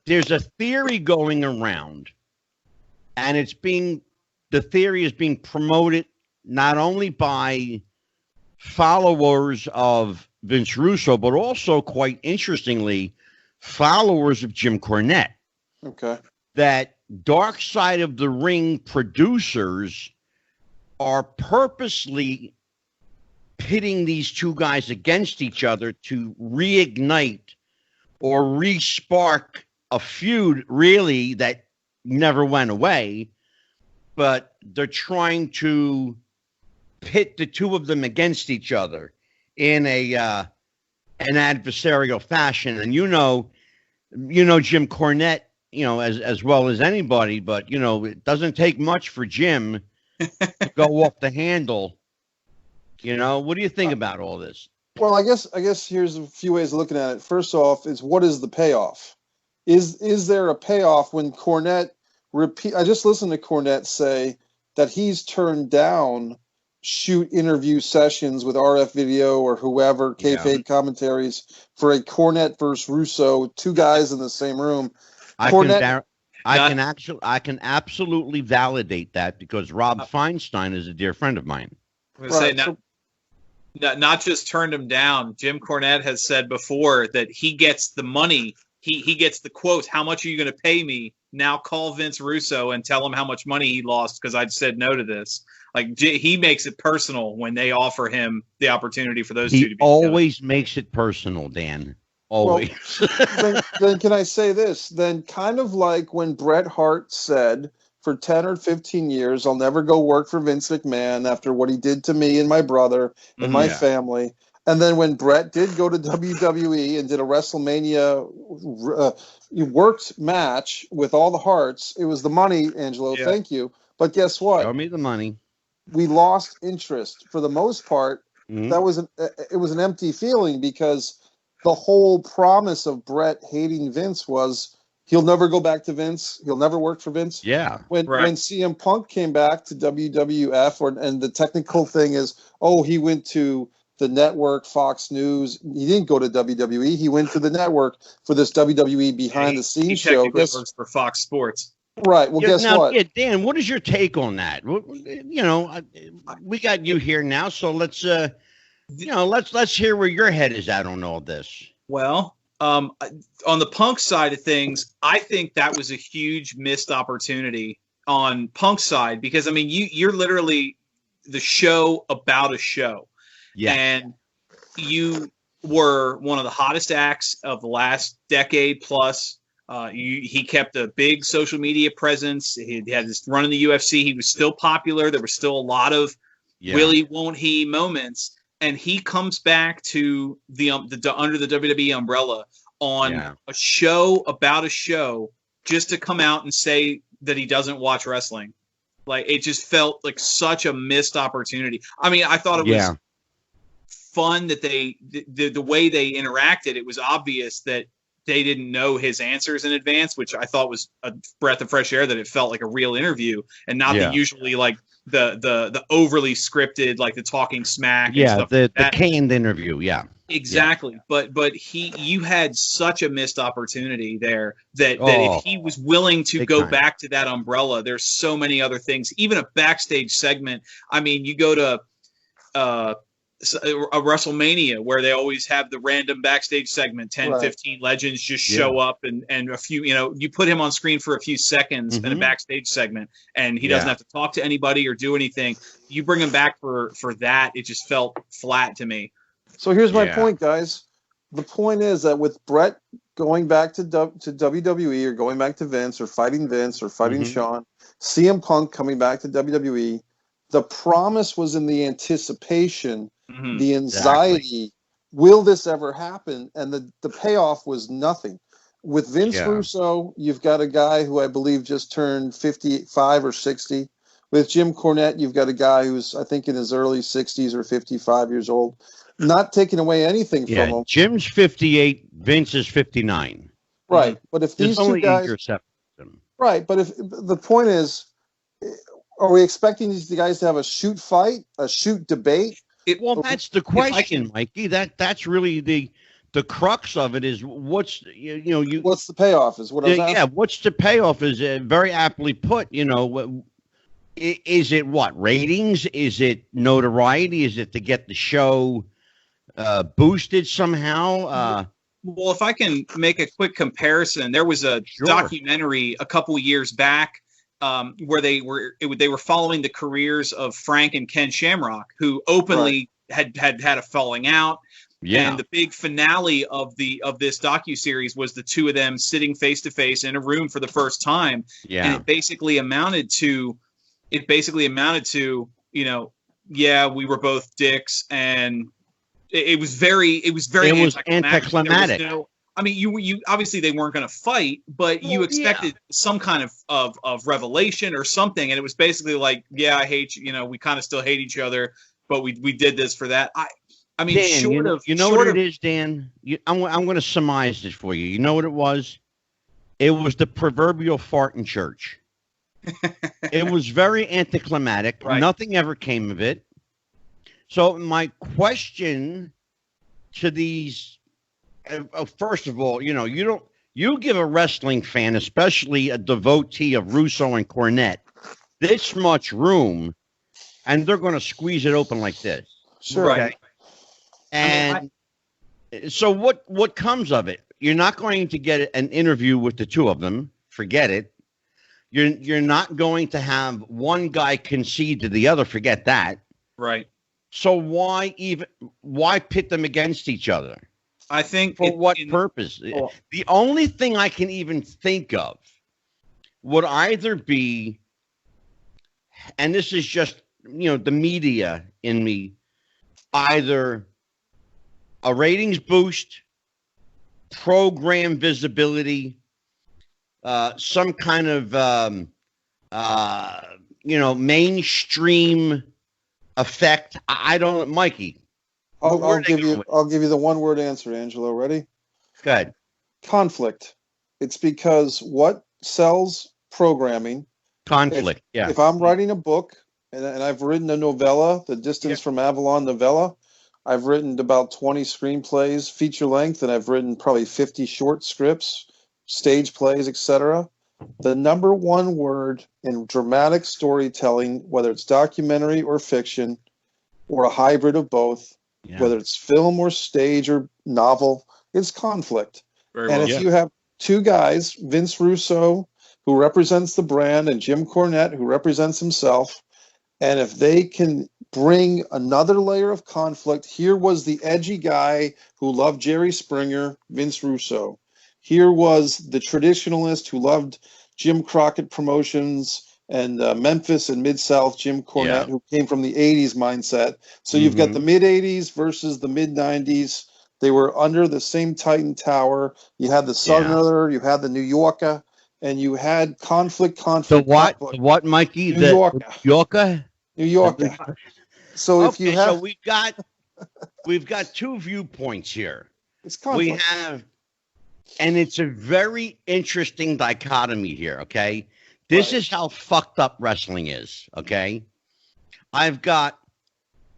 There's a theory going around, and the theory is being promoted not only by followers of Vince Russo, but also, quite interestingly, followers of Jim Cornette. Okay. That Dark Side of the Ring producers are purposely pitting these two guys against each other to reignite or re-spark a feud, really, that never went away, but they're trying to pit the two of them against each other in an adversarial fashion. And Jim Cornette, as well as anybody, but it doesn't take much for Jim to go off the handle. What do you think about all this? Well, I guess here's a few ways of looking at it. First off, is what is the payoff? Is there a payoff when Cornette I just listened to Cornette say that he's turned down shoot interview sessions with RF Video or whoever, kayfabe commentaries for a Cornette versus Russo, two guys in the same room. I can absolutely validate that because Rob Feinstein is a dear friend of mine. I'm going to say not just turned him down. Jim Cornette has said before that he gets the money. He gets the quote, how much are you going to pay me? Now call Vince Russo and tell him how much money he lost because I said no to this. Like, he makes it personal when they offer him the opportunity for those two to be always together. Makes it personal, Dan. Always. Well, then can I say this? Then kind of like when Bret Hart said, for 10 or 15 years, I'll never go work for Vince McMahon after what he did to me and my brother and my family. And then when Bret did go to WWE and did a WrestleMania worked match with all the Harts, it was the money, Angelo. Yeah. Thank you. But guess what? Show me the money. We lost interest. For the most part, it was an empty feeling because the whole promise of Bret hating Vince was he'll never go back to Vince. He'll never work for Vince. Yeah. When CM Punk came back to WWF, and the technical thing is, he went to the network, Fox News. He didn't go to WWE. He went to the network for this WWE behind-the-scenes show. He works for Fox Sports. Right. Well, guess what? Yeah, Dan, what is your take on that? You know, we got you here now, so let's hear where your head is at on all this. Well, on the Punk side of things, I think that was a huge missed opportunity on Punk's side because, I mean, you're literally the show about a show. Yeah. And you were one of the hottest acts of the last decade plus. He kept a big social media presence. He had this run in the UFC. He was still popular. There were still a lot of will he, won't he moments. And he comes back to the under the WWE umbrella on a show about a show just to come out and say that he doesn't watch wrestling. Like, it just felt like such a missed opportunity. I mean, I thought it was fun that the way they interacted. It was obvious that they didn't know his answers in advance, which I thought was a breath of fresh air, that it felt like a real interview and not the usually like the overly scripted, like the talking smack. And stuff the like canned interview. Yeah, exactly. Yeah. But you had such a missed opportunity there that if he was willing to go back to that umbrella, there's so many other things, even a backstage segment. I mean, you go to, a WrestleMania where they always have the random backstage segment, 10, 15 legends just show up and a few, you put him on screen for a few seconds in a backstage segment and he doesn't have to talk to anybody or do anything. You bring him back for that. It just felt flat to me. So here's my point, guys. The point is that with Bret going back to WWE or going back to Vince or fighting Shawn, CM Punk coming back to WWE, the promise was in the anticipation, the anxiety. Will this ever happen? And the payoff was nothing. With Vince Russo, you've got a guy who I believe just turned 55 or 60. With Jim Cornette, you've got a guy who's, I think, in his early 60s or 55 years old. Not taking away anything from him. Jim's 58, Vince is 59. Right. But if these two guys... Right. But if the point is... Are we expecting these guys to have a shoot fight, a shoot debate? Well, that's the question, Mikey. That's really the crux of it. Is what's what's the payoff? Is what I was asking. What's the payoff? Is very aptly put. Is it what ratings? Is it notoriety? Is it to get the show boosted somehow? Well, if I can make a quick comparison, there was a documentary a couple years back. Where they were following the careers of Frank and Ken Shamrock, who openly had a falling out. Yeah. And the big finale of this docuseries was the two of them sitting face to face in a room for the first time. Yeah. And it basically amounted to, we were both dicks, and it was very anticlimactic. I mean, you obviously they weren't going to fight, but you expected some kind of revelation or something, and it was basically like, I hate you. We kind of still hate each other, but we did this for that. I mean, Dan, you know short what of, it is, Dan? I'm going to surmise this for you. You know what it was? It was the proverbial fart in church. It was very anticlimactic. Right. Nothing ever came of it. So my question to these, first of all, you give a wrestling fan, especially a devotee of Russo and Cornette, this much room, and they're going to squeeze it open like this. Sure. Right. Okay? And so what comes of it? You're not going to get an interview with the two of them. Forget it. You're not going to have one guy concede to the other. Forget that. right. So why pit them against each other? I think For what purpose? Well- The only thing I can even think of would either be, and this is just, the media in me, either a ratings boost, program visibility, some kind of, mainstream effect. I don't, Mikey. I'll give you the one word answer, Angelo. Ready? Go ahead. Conflict. It's because what sells programming. Conflict. Yeah. If I'm writing a book and I've written a novella, The Distance from Avalon novella, I've written about 20 screenplays, feature length, and I've written probably 50 short scripts, stage plays, etc. The number one word in dramatic storytelling, whether it's documentary or fiction, or a hybrid of both, whether it's film or stage or novel, is conflict. Very And well. if you have two guys, Vince Russo, who represents the brand, and Jim Cornette, who represents himself, and if they can bring another layer of conflict, here was the edgy guy who loved Jerry Springer, Vince Russo. Here was the traditionalist who loved Jim Crockett Promotions and Memphis and Mid-South, Jim Cornette, who came from the 80s mindset. So you've got the mid-80s versus the mid-90s. They were under the same Titan Tower. You had the Southerner, you had the New Yorker, and you had conflict. The what? The what, Mikey? New Yorker. New Yorker? New Yorker. So if you have... So we've got two viewpoints here. It's conflict. We have, and it's a very interesting dichotomy here, okay? This is how fucked up wrestling is, okay? I've got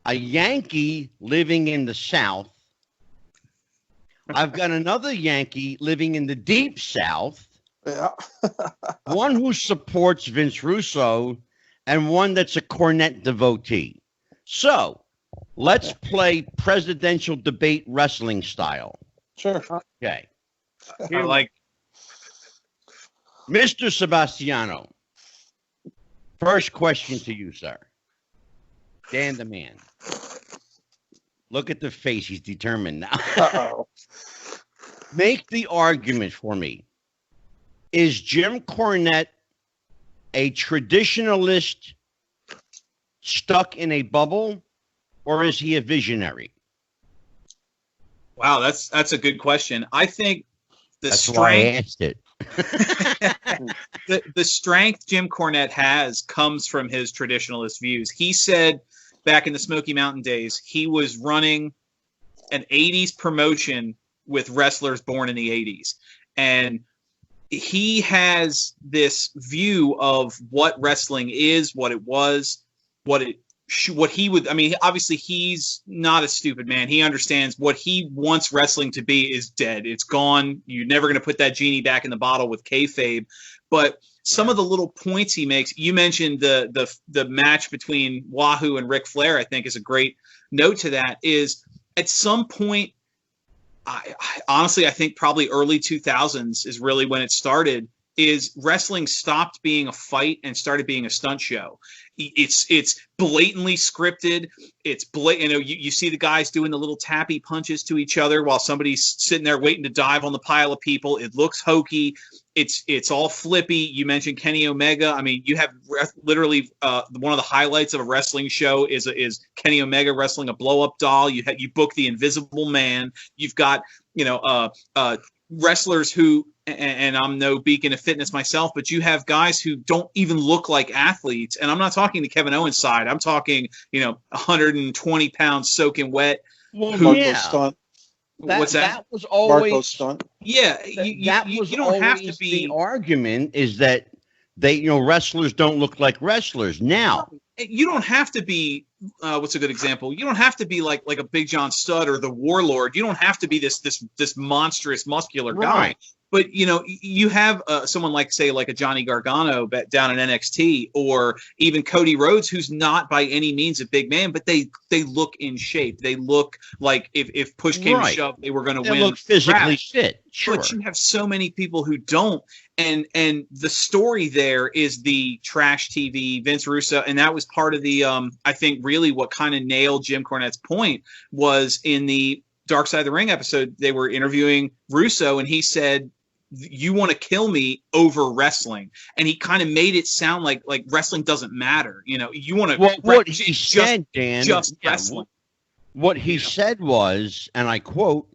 a Yankee living in the South. I've got another Yankee living in the deep South. Yeah. One who supports Vince Russo and one that's a Cornette devotee. So let's play presidential debate wrestling style. Sure. Okay. I like. Mr. Sebastiano, first question to you, sir. Dan the man. Look at the face. He's determined now. Uh-oh. Make the argument for me. Is Jim Cornette a traditionalist stuck in a bubble, or is he a visionary? Wow, that's a good question. I think That's why I asked it. the strength Jim Cornette has comes from his traditionalist views. He said back in the Smoky Mountain days, he was running an 80s promotion with wrestlers born in the 80s. And he has this view of what wrestling is, what it was, what he would, I mean, obviously he's not a stupid man. He understands what he wants wrestling to be is dead. It's gone. You're never going to put that genie back in the bottle with kayfabe. But some of the little points he makes, you mentioned the match between Wahoo and Ric Flair, I think is a great note to that, is at some point, I honestly, I think probably early 2000s is really when it started, is wrestling stopped being a fight and started being a stunt show. It's blatantly scripted. It's you see the guys doing the little tappy punches to each other while somebody's sitting there waiting to dive on the pile of people. It looks hokey. It's all flippy. You mentioned Kenny Omega. I mean, you have literally one of the highlights of a wrestling show is Kenny Omega wrestling a blow up doll. You book the Invisible Man. You've got wrestlers who, and I'm no beacon of fitness myself, but you have guys who don't even look like athletes. And I'm not talking the Kevin Owens side. I'm talking 120 pounds soaking wet Well, Marco yeah. Stunt. What's that? That was Marco always Stunt. Yeah, that was you don't have to always be. the argument is that wrestlers don't look like wrestlers. Now, You don't have to be. What's a good example? You don't have to be like a Big John Studd or the Warlord. You don't have to be this monstrous muscular guy. Right. But you have someone like a Johnny Gargano down in NXT, or even Cody Rhodes, who's not by any means a big man, but they look in shape. They look like if push came to shove, they were going to win. They look physically fit. Sure. But you have so many people who don't. And the story there is the trash TV, Vince Russo, and that was part of the I think really what kind of nailed Jim Cornette's point was in the Dark Side of the Ring episode. They were interviewing Russo, and he said, "You want to kill me over wrestling," and he kind of made it sound like wrestling doesn't matter. You want to. Well, what he said, Dan, just wrestling. What he said was, and I quote,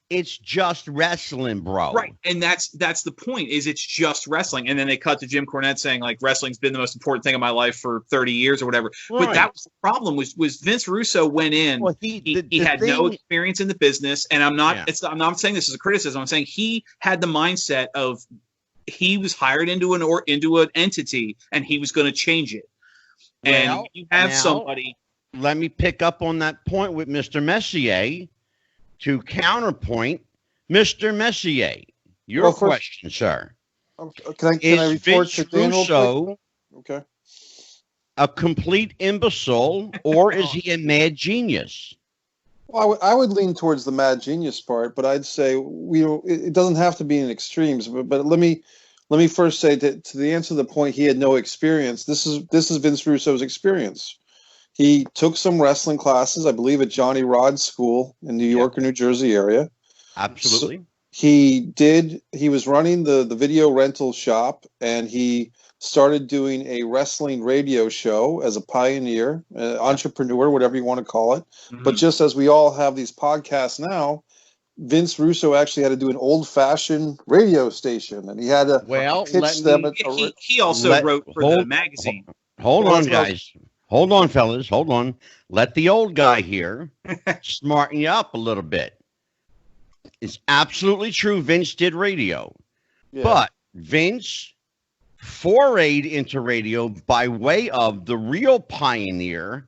"It's just wrestling, bro." Right, and that's the point. Is it's just wrestling, and then they cut to Jim Cornette saying wrestling's been the most important thing in my life for 30 years or whatever. Right. But that was the problem. Was Vince Russo went in? Well, he had no experience in the business, and I'm not saying this as a criticism. I'm saying he had the mindset of he was hired into an entity, and he was going to change it. And you have somebody. Let me pick up on that point with Mr. Messier. To counterpoint, Mr. Messier, your question, sir. Can I report to Dan real quick? Okay. A complete imbecile, or is he a mad genius? Well, I would lean towards the mad genius part, but I'd say it doesn't have to be in extremes. But let me first say to the answer to the point, he had no experience. This is Vince Russo's experience. He took some wrestling classes, I believe, at Johnny Rod's school in New York or New Jersey area. Absolutely. So he was running the video rental shop, and he started doing a wrestling radio show as a pioneer, entrepreneur, whatever you want to call it. Mm-hmm. But just as we all have these podcasts now, Vince Russo actually had to do an old-fashioned radio station, and he had to pitch them. He also wrote for the magazine. Hold on, guys. Hold on, fellas. Hold on. Let the old guy here smarten you up a little bit. It's absolutely true. Vince did radio. Yeah. But Vince forayed into radio by way of the real pioneer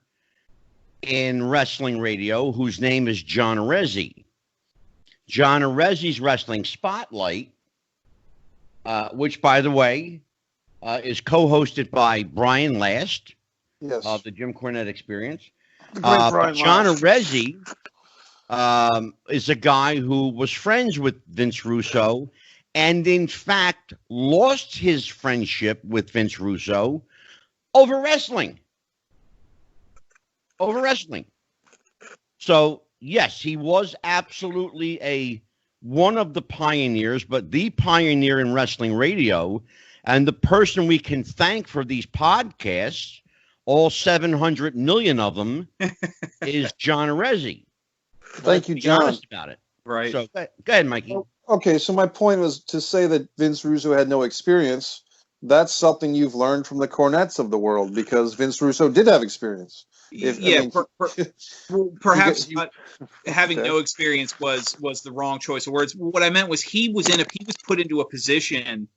in wrestling radio, whose name is John Arezzi. John Arezzi's Wrestling Spotlight, which, by the way, is co-hosted by Brian Last. Yes. Of the Jim Cornette Experience. John Arezzi is a guy who was friends with Vince Russo, and in fact lost his friendship with Vince Russo over wrestling. So yes, he was absolutely one of the pioneers, but the pioneer in wrestling radio, and the person we can thank for these podcasts, all 700 million of them, is John Arezzi. Thank you, John. Honest about it. Right. So go ahead, Mikey. Okay, so my point was to say that Vince Russo had no experience. That's something you've learned from the Cornettes of the world, because Vince Russo did have experience. Perhaps having no experience was the wrong choice of words. What I meant was he was put into a position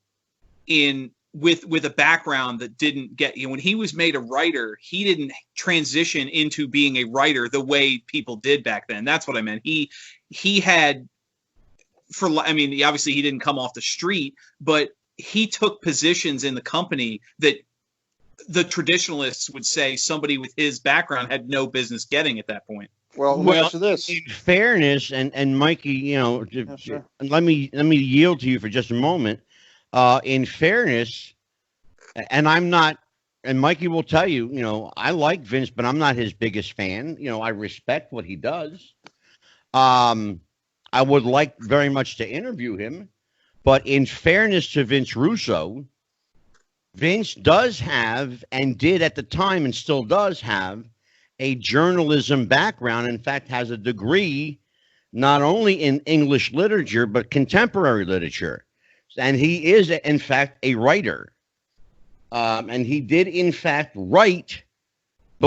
with a background that didn't get when he was made a writer, he didn't transition into being a writer the way people did back then. That's what I meant. He had obviously he didn't come off the street, but he took positions in the company that the traditionalists would say somebody with his background had no business getting at that point. Well, to this. In fairness, and Mikey, sure. let me yield to you for just a moment. In fairness, and I'm not, and Mikey will tell you, I like Vince, but I'm not his biggest fan. I respect what he does. I would like very much to interview him, but in fairness to Vince Russo, Vince does have, and did at the time, and still does have, a journalism background. In fact, has a degree not only in English literature, but contemporary literature. And he is, in fact, a writer. And he did, in fact, write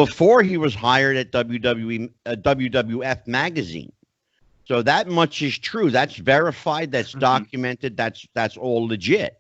before he was hired at WWF magazine. So that much is true. That's verified. That's documented. That's all legit.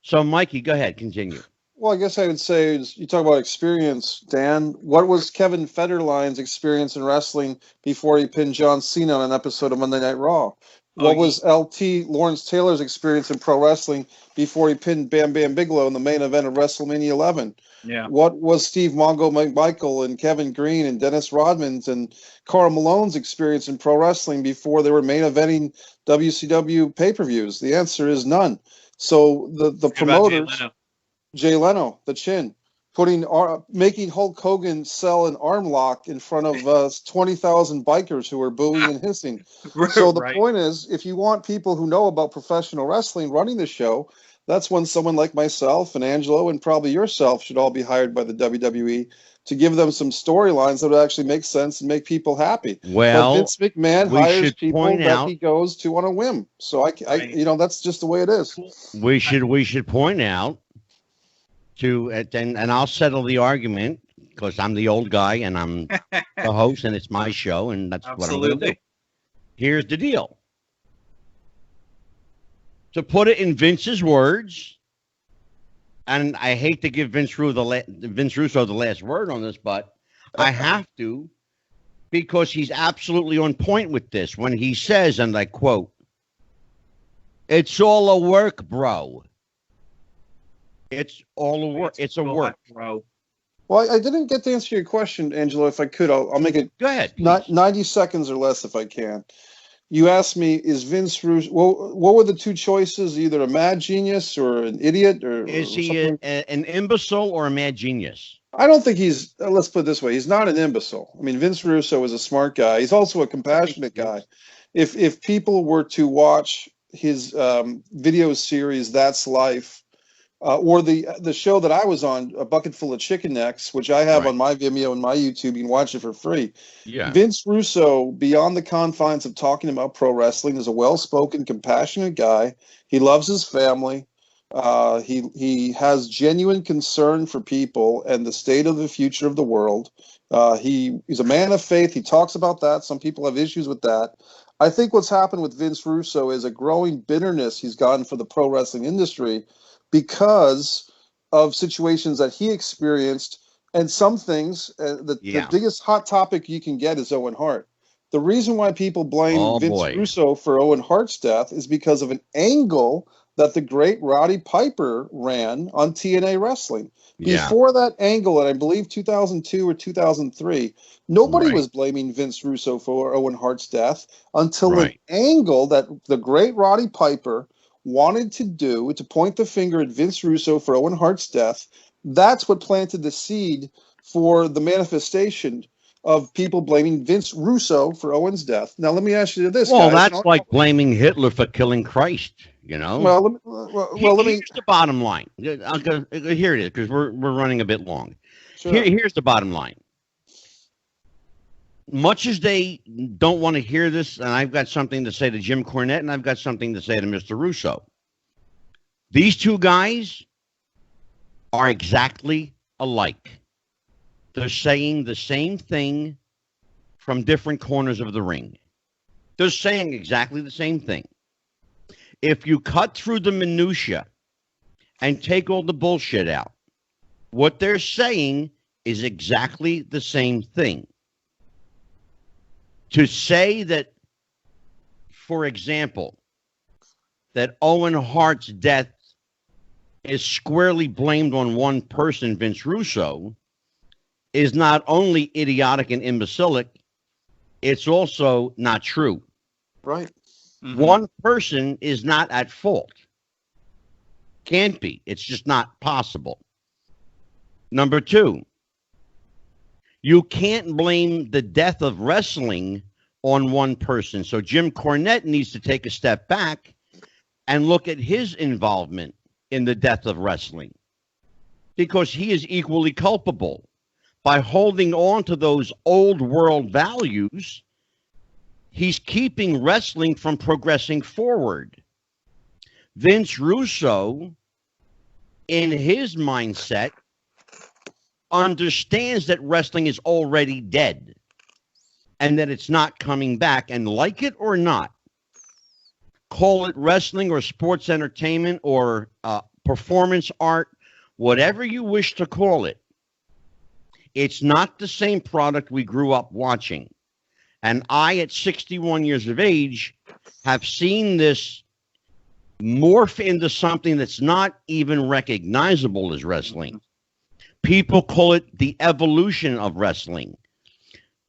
So, Mikey, go ahead. Continue. Well, I guess I would say, you talk about experience, Dan. What was Kevin Federline's experience in wrestling before he pinned John Cena on an episode of Monday Night Raw? What was LT Lawrence Taylor's experience in pro wrestling before he pinned Bam Bam Bigelow in the main event of WrestleMania 11? Yeah. What was Steve Mongo McMichael and Kevin Green and Dennis Rodman's and Karl Malone's experience in pro wrestling before they were main eventing WCW pay-per-views? The answer is none. So the promoters, Jay Leno, the Chin, making Hulk Hogan sell an arm lock in front of 20,000 bikers who were booing and hissing. So the point is, if you want people who know about professional wrestling running the show, that's when someone like myself and Angelo and probably yourself should all be hired by the WWE to give them some storylines that would actually make sense and make people happy. Well, but Vince McMahon hires people that he goes to on a whim. So that's just the way it is. We should point out and I'll settle the argument because I'm the old guy and I'm the host and it's my show and that's what I'm going to do. Here's the deal. To put it in Vince's words, and I hate to give Vince Russo the last word on this, but I have to because he's absolutely on point with this when he says, and I quote, "It's all a work, bro. It's all a work. It's a work, bro." Well, I didn't get to answer your question, Angelo. If I could, I'll make it. Go ahead. 90 seconds or less, if I can. You asked me, is Vince Russo? Well, what were the two choices? Either a mad genius or an idiot, or is he an imbecile or a mad genius? I don't think he's. Let's put it this way: he's not an imbecile. I mean, Vince Russo is a smart guy. He's also a compassionate guy. If people were to watch his video series, That's Life. Or the show that I was on, A Bucket Full of Chicken Necks, which I have on my Vimeo and my YouTube. You can watch it for free. Yeah. Vince Russo, beyond the confines of talking about pro wrestling, is a well-spoken, compassionate guy. He loves his family. He has genuine concern for people and the state of the future of the world. He's a man of faith. He talks about that. Some people have issues with that. I think what's happened with Vince Russo is a growing bitterness he's gotten for the pro wrestling industry, because of situations that he experienced and some things. The biggest hot topic you can get is Owen Hart. The reason why people blame Vince Russo for Owen Hart's death is because of an angle that the great Roddy Piper ran on TNA Wrestling. Before that angle, and I believe 2002 or 2003, nobody was blaming Vince Russo for Owen Hart's death until an angle that the great Roddy Piper wanted to do to point the finger at Vince Russo for Owen Hart's death. That's what planted the seed for the manifestation of people blaming Vince Russo for Owen's death. Now, let me ask you this. Well, guys. That's like blaming Hitler for killing Christ, you know? Here's the bottom line. Here it is, because we're running a bit long. Sure. Here's the bottom line. Much as they don't want to hear this, and I've got something to say to Jim Cornette, and I've got something to say to Mr. Russo. These two guys are exactly alike. They're saying the same thing from different corners of the ring. They're saying exactly the same thing. If you cut through the minutia and take all the bullshit out, what they're saying is exactly the same thing. To say that, for example, that Owen Hart's death is squarely blamed on one person, Vince Russo, is not only idiotic and imbecilic, it's also not true. Right. Mm-hmm. One person is not at fault. Can't be. It's just not possible. Number two, you can't blame the death of wrestling on one person. So Jim Cornette needs to take a step back and look at his involvement in the death of wrestling, because he is equally culpable. By holding on to those old world values, he's keeping wrestling from progressing forward. Vince Russo, in his mindset, understands that wrestling is already dead and that it's not coming back. And like it or not, call it wrestling or sports entertainment or performance art, whatever you wish to call it, it's not the same product we grew up watching. And I, at 61 years of age, have seen this morph into something that's not even recognizable as wrestling. People call it the evolution of wrestling.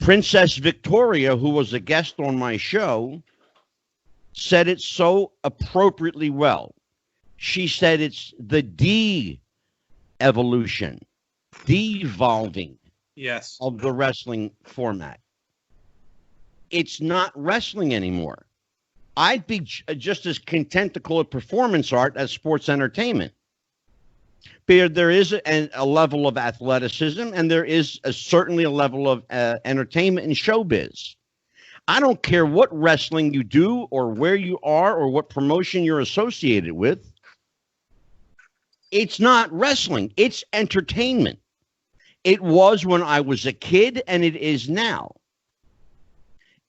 Princess Victoria, who was a guest on my show, said it so appropriately well. She said it's the de-evolution, devolving of the wrestling format. It's not wrestling anymore. I'd be just as content to call it performance art as sports entertainment. There is a level of athleticism, and there is certainly a level of entertainment in showbiz. I don't care what wrestling you do or where you are or what promotion you're associated with. It's not wrestling. It's entertainment. It was when I was a kid, and it is now.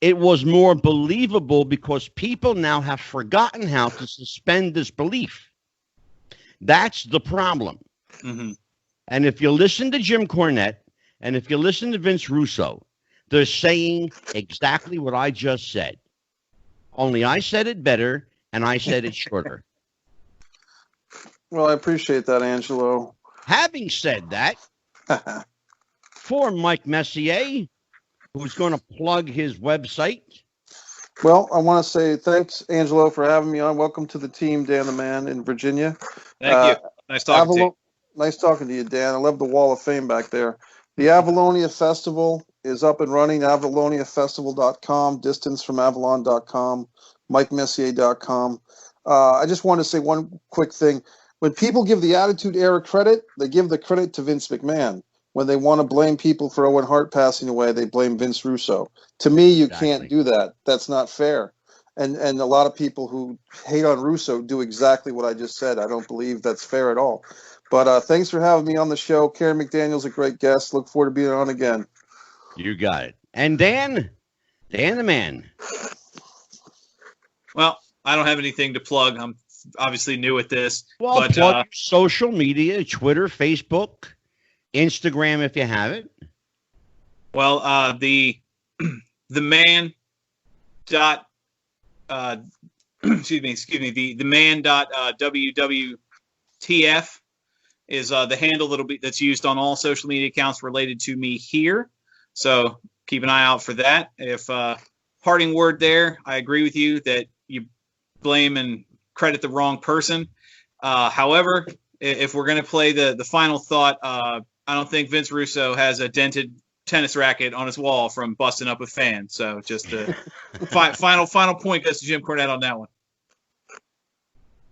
It was more believable because people now have forgotten how to suspend disbelief. That's the problem. Mm-hmm. And if you listen to Jim Cornette and if you listen to Vince Russo, they're saying exactly what I just said. Only I said it better and I said it shorter. Well, I appreciate that, Angelo. Having said that, for Mike Messier, who's going to plug his website. Well, I want to say thanks, Angelo, for having me on. Welcome to the team, Dan the Man in Virginia. Thank you. Nice talking to you. Nice talking to you, Dan. I love the Wall of Fame back there. The Avalonia Festival is up and running, avaloniafestival.com, distance from avalon.com, mikemessier.com. I just want to say one quick thing. When people give the Attitude Era credit, they give the credit to Vince McMahon. When they want to blame people for Owen Hart passing away, they blame Vince Russo. To me, you can't do that. That's not fair. And a lot of people who hate on Russo do exactly what I just said. I don't believe that's fair at all. But thanks for having me on the show. Karen McDaniel's a great guest. Look forward to being on again. You got it. And Dan the Man. Well, I don't have anything to plug. I'm obviously new at this. Well, but plug social media, Twitter, Facebook, Instagram, if you have it. Well, the man dot excuse me, the man dot WWTF is the handle that's used on all social media accounts related to me here. So keep an eye out for that. If parting word there, I agree with you that you blame and credit the wrong person. However, if we're going to play the final thought, I don't think Vince Russo has a dented tennis racket on his wall from busting up a fan. So just the final point goes to Jim Cornette on that one.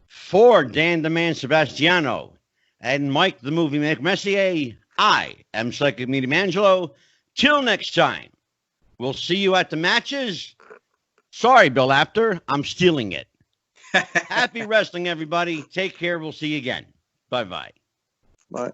For Dan the Man Sebastiano and Mike the Movie Maker Messier, I am Psychic Medium Angelo. Till next time, we'll see you at the matches. Sorry, Bill Apter, I'm stealing it. Happy wrestling, everybody. Take care. We'll see you again. Bye-bye. Bye.